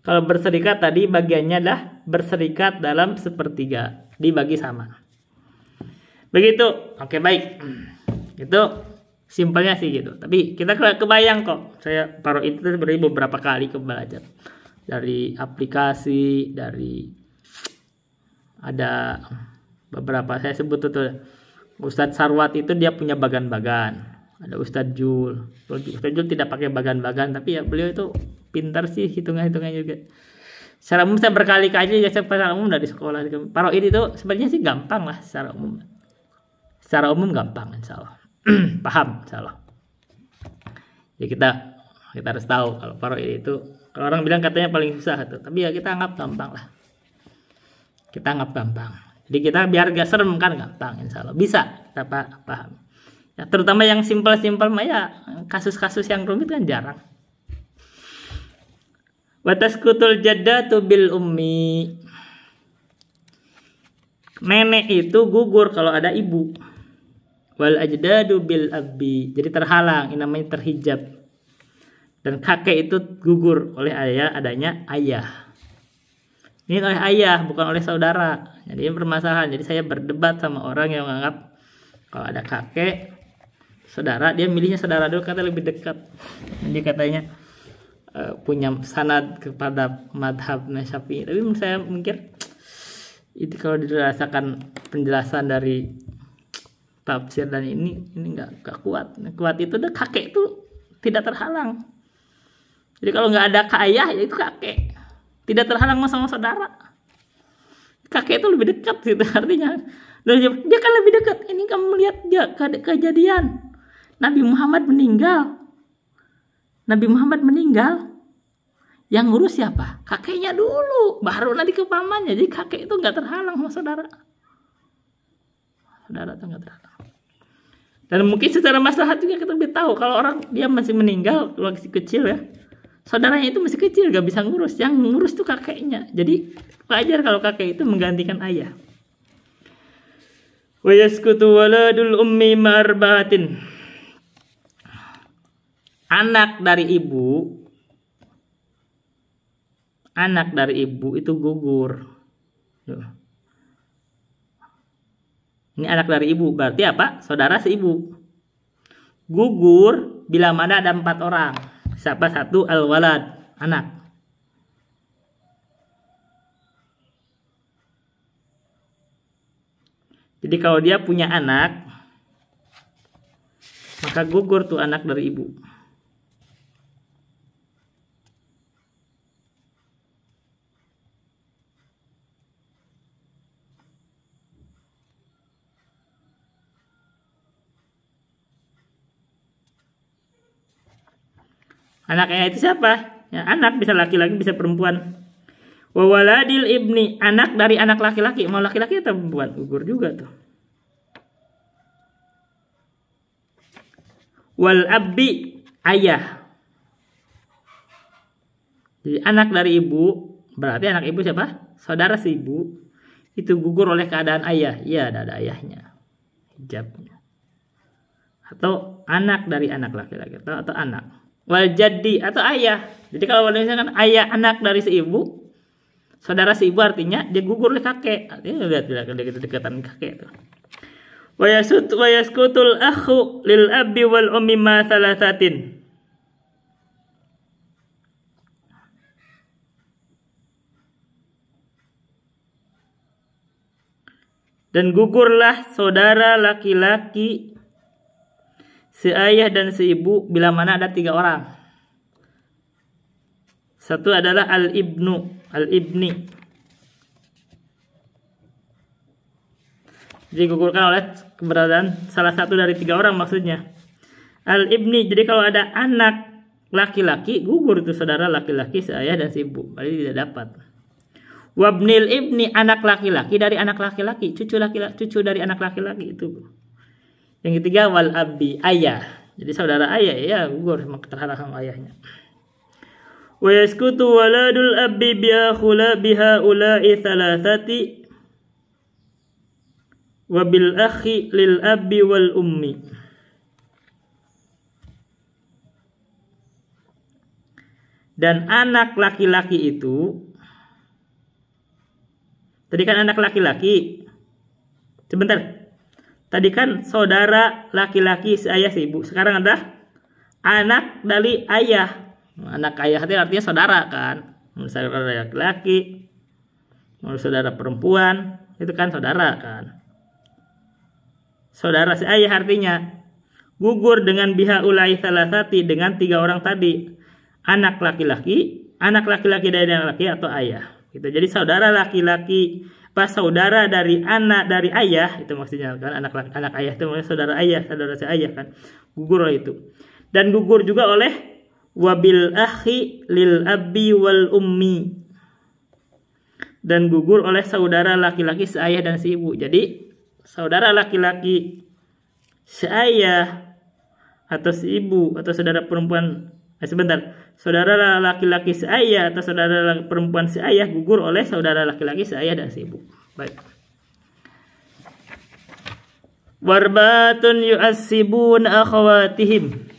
Kalau berserikat tadi bagiannya adalah berserikat dalam 1/3, dibagi sama. Begitu. Oke, baik. Itu simpelnya sih gitu. Tapi kita kebayang kok. Saya taruh itu sebenarnya beberapa kali belajar. Dari aplikasi, dari ada beberapa saya sebut itu Ustadz Sarwat itu dia punya bagan-bagan. Ada Ustadz Jul. Ustadz Jul tidak pakai bagan-bagan, tapi ya beliau itu pintar sih hitungan-hitungannya juga. Secara umum saya berkali-kali ya, secara umum dari sekolah. Paroid itu sebenarnya sih gampang lah secara umum. Secara umum gampang insyaallah. Paham insyaallah. Ya kita harus tahu kalau paroid itu, kalau orang bilang katanya paling susah tuh, tapi ya kita anggap gampang lah. Kita anggap gampang. Jadi kita biar gak serem kan gampang insyaallah. Bisa kita paham. Ya, terutama yang simpel-simpel mah ya, kasus-kasus yang rumit kan jarang. Wataskutul jaddatu bil ummi. Nenek itu gugur kalau ada ibu. Wal ajdadu bil abi. Jadi terhalang, ini namanya terhijab. Dan kakek itu gugur oleh adanya ayah. Ini oleh ayah, bukan oleh saudara. Jadi ini permasalahan. Jadi saya berdebat sama orang yang menganggap kalau ada kakek, saudara, dia milihnya saudara dulu karena lebih dekat. Jadi katanya punya sanad kepada madhab Syafi'i. Tapi saya mikir itu kalau dirasakan penjelasan dari tafsir dan ini nggak kuat. Kuat itu udah kakek itu tidak terhalang. Jadi kalau nggak ada ayah ya itu kakek tidak terhalang sama saudara. Kakek itu lebih dekat gitu artinya. Dia kan lebih dekat. Ini kamu lihat kejadian Nabi Muhammad meninggal. Yang ngurus siapa? Kakeknya dulu, baru nanti ke pamannya. Jadi kakek itu nggak terhalang sama saudara. Saudara itu nggak terhalang. Dan mungkin secara maslahat juga kita lebih tahu kalau orang dia masih meninggal masih kecil ya, saudaranya itu masih kecil gak bisa ngurus, yang ngurus tuh kakeknya. Jadi wajar kalau kakek itu menggantikan ayah. Wa yaskutu waladul ummi ma'arba'atin. Anak dari ibu itu gugur. Ini anak dari ibu, berarti apa? Saudara seibu. Gugur bila mana ada 4 orang. Siapa? 1 al-walad, anak. Jadi kalau dia punya anak, maka gugur tuh anak dari ibu. Anaknya itu siapa? Ya, anak bisa laki-laki bisa perempuan. Wa waladil ibni, anak dari anak laki-laki, mau laki-laki atau perempuan, gugur juga tuh. Wal abbi, ayah. Jadi anak dari ibu, berarti anak ibu siapa? Saudara si ibu. Itu gugur oleh keadaan ayah. Iya, ada ayahnya. Hijabnya. Atau anak dari anak laki-laki atau anak. Wal jaddi atau ayah. Jadi kalau misalkan ayah anak dari si ibu, saudara si ibu artinya dia gugur oleh kakek. Artinya lihat dekatan kakek itu. Wa yaskutul akhu lil abi wal ummi ma thalathatin. Dan gugurlah saudara laki-laki seayah dan seibu bila mana ada 3 orang. Satu adalah al-ibni. Jadi gugurkan oleh keberadaan salah satu dari 3 orang maksudnya. Al-ibni, jadi kalau ada anak laki-laki, gugur itu saudara laki-laki seayah dan seibu. Berarti tidak dapat. Wabnil ibni, anak laki-laki dari anak laki-laki, cucu dari anak laki-laki itu. Yang ketiga wal abi, ayah. Jadi saudara ayah ya gugur terhalang sama ayahnya. Wa yaskutu waladul abi bi akhula biha ula'i thalathati wa bil akhi lil abi wal ummi. Dan anak laki-laki itu, tadi kan anak laki-laki. Sebentar. Tadi kan saudara laki-laki seayah seibu. Sekarang ada anak dari ayah. Anak ayah itu artinya saudara kan. Saudara laki-laki, saudara perempuan, itu kan saudara kan. Saudara seayah artinya gugur dengan biha ulai salasati, dengan 3 orang tadi. Anak laki-laki dari anak laki atau ayah. Gitu. Jadi saudara laki-laki, saudara dari anak dari ayah, itu maksudnya kan, anak ayah itu maksudnya saudara seayah kan, gugur oleh itu. Dan gugur juga oleh wabil akhi lil abi wal ummi, dan gugur oleh saudara laki-laki seayah dan seibu. Jadi saudara laki-laki seayah atau seibu atau saudara perempuan saudara laki-laki seayah atau saudara perempuan seayah gugur oleh saudara laki-laki seayah dan seibu. Baik. Warbatun yu'assibun akhawatihim.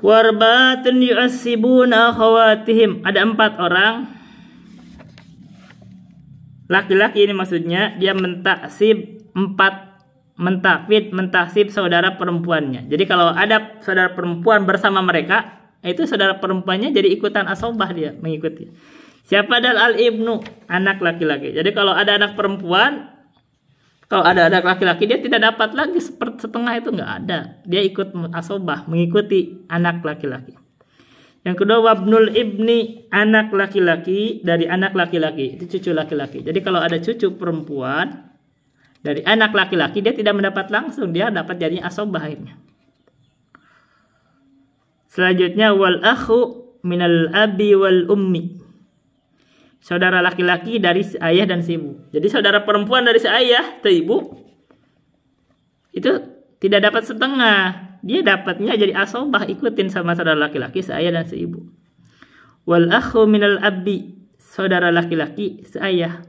Warbatun yu'assibuna akhawatihim. Ada 4 orang laki-laki, ini maksudnya dia mentaksib 4, mentaksib saudara perempuannya. Jadi kalau ada saudara perempuan bersama mereka, itu saudara perempuannya jadi ikutan asobah, dia mengikuti. Siapa adalah al-ibnu? Anak laki-laki. Jadi kalau ada anak perempuan, kalau ada anak laki-laki dia tidak dapat lagi setengah, itu nggak ada. Dia ikut asobah, mengikuti anak laki-laki. Yang kedua, wabnul ibni, anak laki-laki dari anak laki-laki, itu cucu laki-laki. Jadi kalau ada cucu perempuan dari anak laki-laki, dia tidak mendapat langsung, dia dapat jadinya asobah akhirnya. Selanjutnya, wal akhu minal abi wal ummi, saudara laki-laki dari si ayah dan si ibu. Jadi saudara perempuan dari si ayah atau ibu itu tidak dapat setengah. Dia dapatnya jadi asobah, ikutin sama saudara laki-laki si ayah dan si ibu. Wal akhu minal abi, saudara laki-laki si ayah.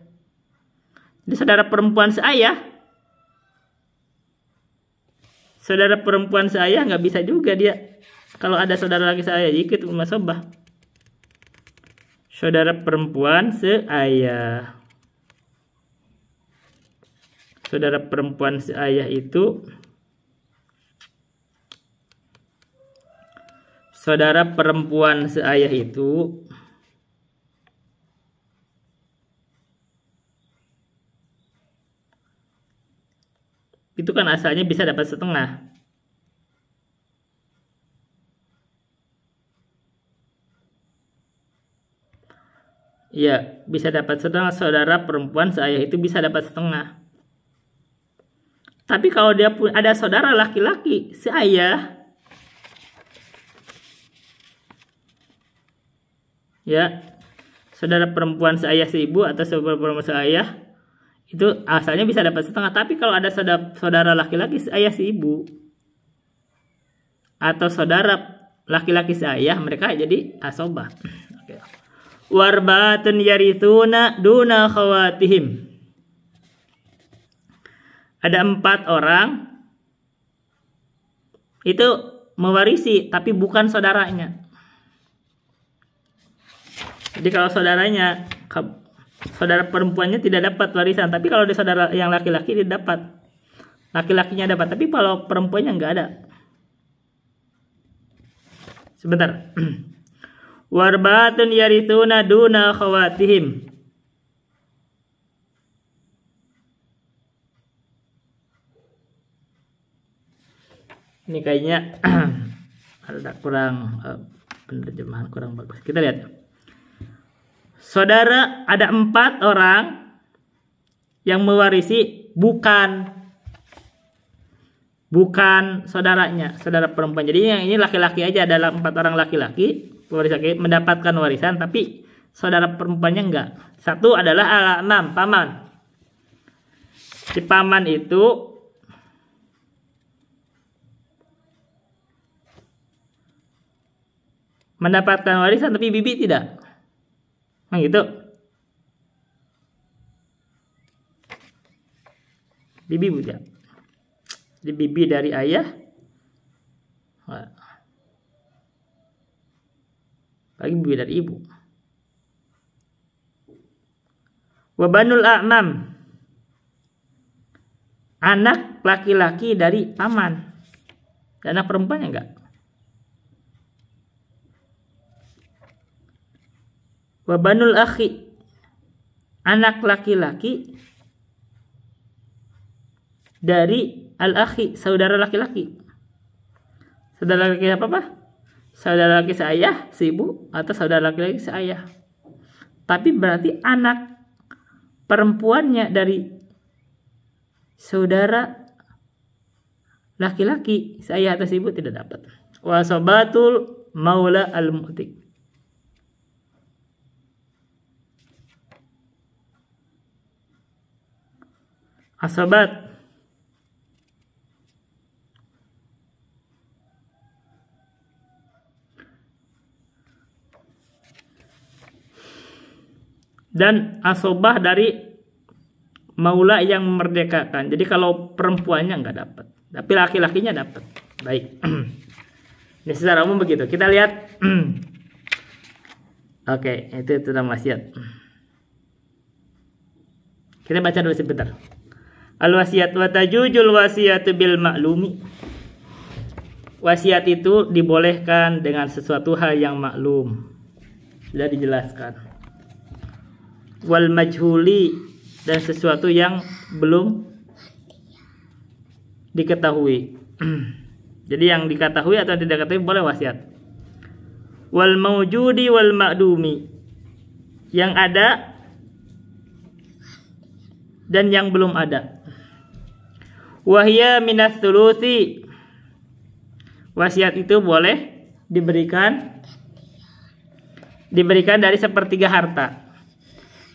Jadi saudara perempuan si ayah, saudara perempuan si ayah nggak bisa juga dia. Kalau ada saudara laki si ayah ikut asobah. Saudara perempuan seayah. Saudara perempuan seayah itu saudara perempuan seayah itu kan asalnya bisa dapat setengah. Ya, bisa dapat setengah. Saudara perempuan seayah itu bisa dapat setengah. Tapi kalau dia pun ada saudara laki-laki seayah, ya, saudara perempuan seayah si ibu atau saudara perempuan seayah itu asalnya bisa dapat setengah. Tapi kalau ada saudara laki-laki seayah si ibu atau saudara laki-laki seayah, mereka jadi asobah. Oke. Warbatun yarithuna duna khawatihim. Ada 4 orang itu mewarisi tapi bukan saudaranya. Jadi kalau saudaranya, saudara perempuannya tidak dapat warisan, tapi kalau ada saudara yang laki-laki dia dapat. Laki-lakinya dapat, tapi kalau perempuannya nggak ada. Sebentar. Warbatun yarithuna duna khawatihim. Ini kayaknya ada kurang penerjemahan kurang bagus. Kita lihat. Saudara ada 4 orang yang mewarisi bukan saudaranya, saudara perempuan. Jadi yang ini laki-laki aja, adalah 4 orang laki-laki mendapatkan warisan, tapi saudara perempuannya enggak. Satu adalah al-amam, paman. Si paman itu mendapatkan warisan tapi bibi tidak. Nah gitu. Bibi budak. Jadi bibi dari ayah. Lagi bibi dari ibu. Wabanul a'mam, anak laki-laki dari paman. Anak perempuannya enggak. Wabanul akhi, anak laki-laki dari al-akhi, saudara laki-laki. Saudara laki apa? Saudara laki seayah, si ibu, atau saudara laki-laki seayah. Tapi berarti anak perempuannya dari saudara laki-laki seayah atau si ibu tidak dapat. Wasobatul maula al-mu'tik. Asobat dan asobah dari maula yang memerdekakan. Jadi kalau perempuannya nggak dapat, tapi laki-lakinya dapat. Baik. Ini secara umum begitu. Kita lihat. Oke, itu tentang wasiat. Kita baca dulu sebentar. Al-wasiat wa tajujul wasiyatu bil maklumi. Wasiat itu dibolehkan dengan sesuatu hal yang maklum. Sudah dijelaskan. wal majhuli, dan sesuatu yang belum diketahui. Jadi yang diketahui atau tidak diketahui boleh wasiat. Wal maujudi wal ma'dumi, yang ada dan yang belum ada. Wahya minas thuluthi, wasiat itu boleh diberikan dari sepertiga harta.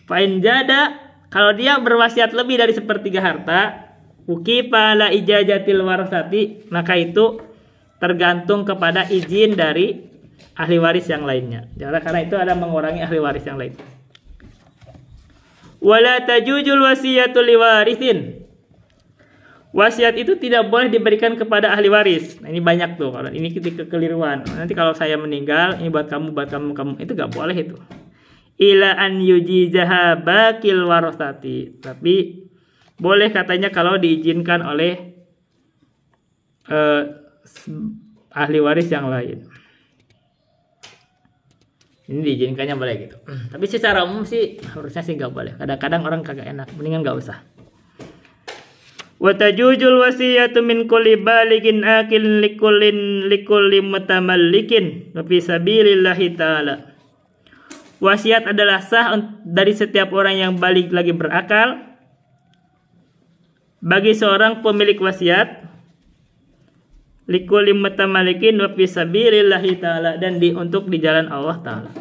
Fa'in jada, kalau dia berwasiat lebih dari sepertiga harta, ukifa la ijazatil warasati, maka itu tergantung kepada izin dari ahli waris yang lainnya. Karena itu ada mengurangi ahli waris yang lain. Wala tajujul wasiyatu liwarithin, wasiat itu tidak boleh diberikan kepada ahli waris. Nah, ini banyak tuh, kalau ini ketika kekeliruan. Nanti kalau saya meninggal, ini buat kamu, itu gak boleh itu. Ila an yujizaha bakil warasati, tapi boleh katanya kalau diizinkan oleh ahli waris yang lain. Ini diizinkannya boleh gitu. Tapi secara umum sih harusnya sih gak boleh. Kadang-kadang orang kagak enak, mendingan gak usah. Wa tajujul wasiyatu min kulli balighin akil likulli mutamallikin wa fi sabilillahi ta'ala. Wasiat adalah sah dari setiap orang yang balik lagi berakal, bagi seorang pemilik wasiat, likulli mutamallikin wa fi sabilillahi ta'ala, dan untuk di jalan Allah Ta'ala.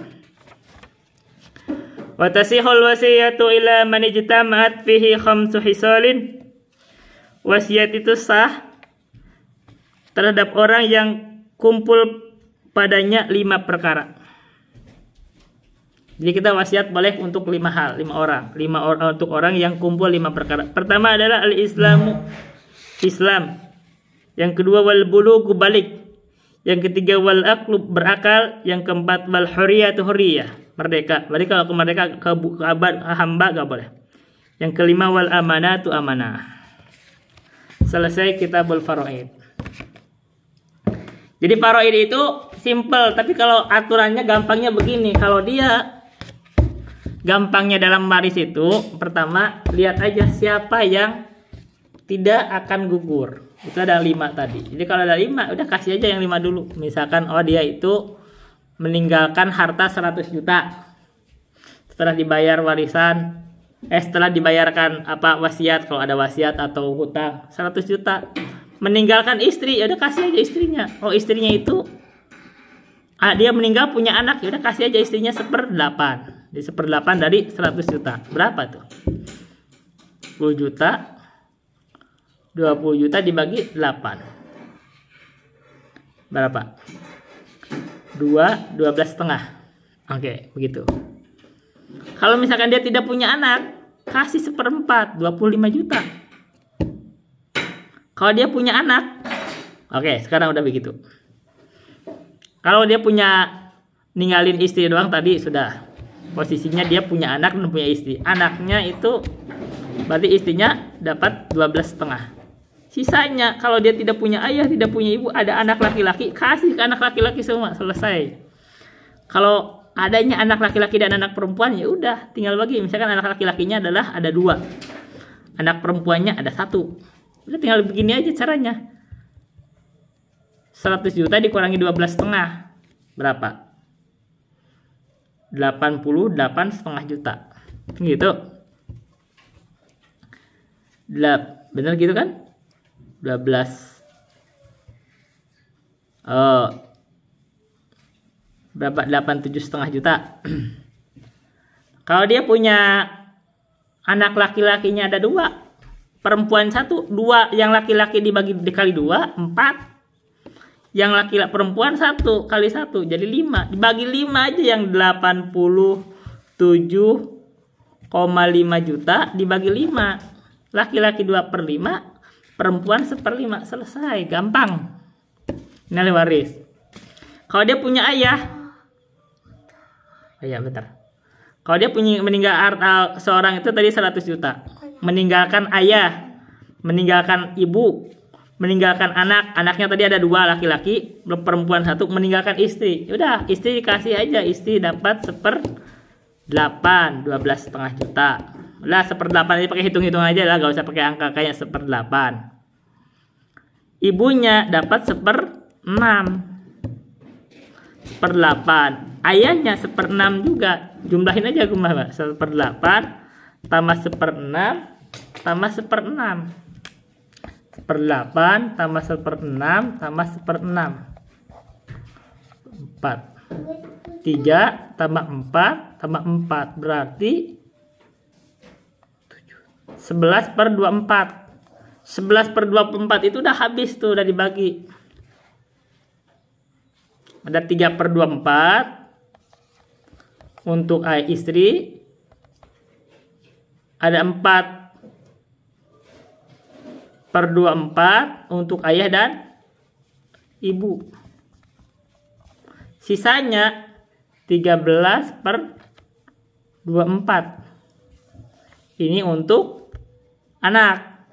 Wa tasihul wasiyatu ila man ijtama'at fihi khamsu hisalin, wasiat itu sah terhadap orang yang kumpul padanya 5 perkara. Jadi kita wasiat boleh untuk 5 hal, 5 orang untuk orang yang kumpul 5 perkara. Pertama adalah al-islamu, Islam. Yang kedua wal bulugu, balik. Yang ketiga wal aqlu, berakal. Yang keempat wal hurriyatu, hurriyah, merdeka. Berarti kalau ke merdeka ke hamba gak boleh. Yang kelima wal amanatu, amanah. Selesai kitabul faraid. Jadi faraid itu simple, tapi kalau aturannya gampangnya begini. Kalau dia gampangnya dalam waris itu, pertama lihat aja siapa yang tidak akan gugur. Itu ada 5 tadi. Jadi kalau ada 5, udah kasih aja yang 5 dulu. Misalkan dia itu meninggalkan harta 100 juta. Setelah dibayar warisan, setelah dibayarkan wasiat, kalau ada wasiat atau hutang 100 juta. Meninggalkan istri, ya udah kasih aja istrinya. Istrinya itu dia meninggal punya anak, ya udah kasih aja istrinya 1/8. Di 1/8 dari 100 juta. Berapa tuh? 10 juta. 20 juta dibagi 8. Berapa? 12,5. Oke, begitu. Kalau misalkan dia tidak punya anak, kasih 1/4, 25 juta. Kalau dia punya anak, oke, sekarang udah begitu. Kalau dia punya ninggalin istri doang tadi sudah. Posisinya dia punya anak dan punya istri. Anaknya itu berarti istrinya dapat 12,5. Sisanya kalau dia tidak punya ayah, tidak punya ibu, ada anak laki-laki, kasih ke anak laki-laki semua, selesai. Kalau adanya anak laki-laki dan anak perempuan, ya udah tinggal bagi. Misalkan anak laki-lakinya adalah ada 2, anak perempuannya ada 1. Udah tinggal begini aja caranya. 100 juta dikurangi 12,5 berapa? 88,5 juta. Gitu. Bener gitu kan? 12. Berapa? 87,5 juta. Kalau dia punya anak laki-lakinya ada 2, perempuan 1, 2 yang laki-laki dikali 2, 4. Yang laki-laki perempuan 1 kali 1 jadi 5. Dibagi 5 aja, yang 87,5 juta dibagi 5. Laki-laki 2/5, perempuan 1/5. Selesai, gampang. Ini ahli waris. Kalau dia punya ayah, bentar. Kalau dia meninggal harta seorang itu tadi 100 juta. Meninggalkan ayah, meninggalkan ibu, meninggalkan anak. Anaknya tadi ada 2 laki-laki, perempuan 1, meninggalkan istri. Udah, istri dikasih aja, istri dapat 1/8. 8, 12,5 juta. Lah 1/8 aja, pakai hitung-hitung aja lah, gak usah pakai angka kayak 1/8. Ibunya dapat 1/6. 1/8. Ayahnya 1/6 juga. Jumlahin aja kumaha, 1/8 tambah 1/6 tambah 1/6. 1/8 tambah 1/6 tambah 1/6. 4. 3 tambah 4 tambah 4 berarti 11/24. 11/24 itu udah habis tuh, udah dibagi. Ada 3/24 untuk ayah istri. Ada 4/24 untuk ayah dan ibu. Sisanya 13/24. Ini untuk anak.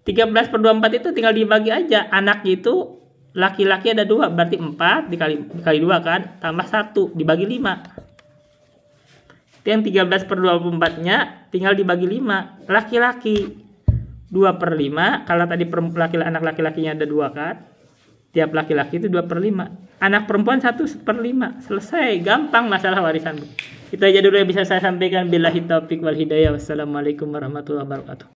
13/24 itu tinggal dibagi aja. Anak itu laki-laki ada 2, berarti 4 dikali 2 kan, tambah 1 dibagi 5. Itu yang 13/24-nya tinggal dibagi 5. Laki-laki 2/5, kalau tadi anak laki-lakinya ada 2 kan, tiap laki-laki itu 2/5. Anak perempuan 1/5. Selesai, gampang masalah warisan. Itu aja dulu yang bisa saya sampaikan. Billahi taufiq wal hidayah. Wassalamualaikum warahmatullahi wabarakatuh.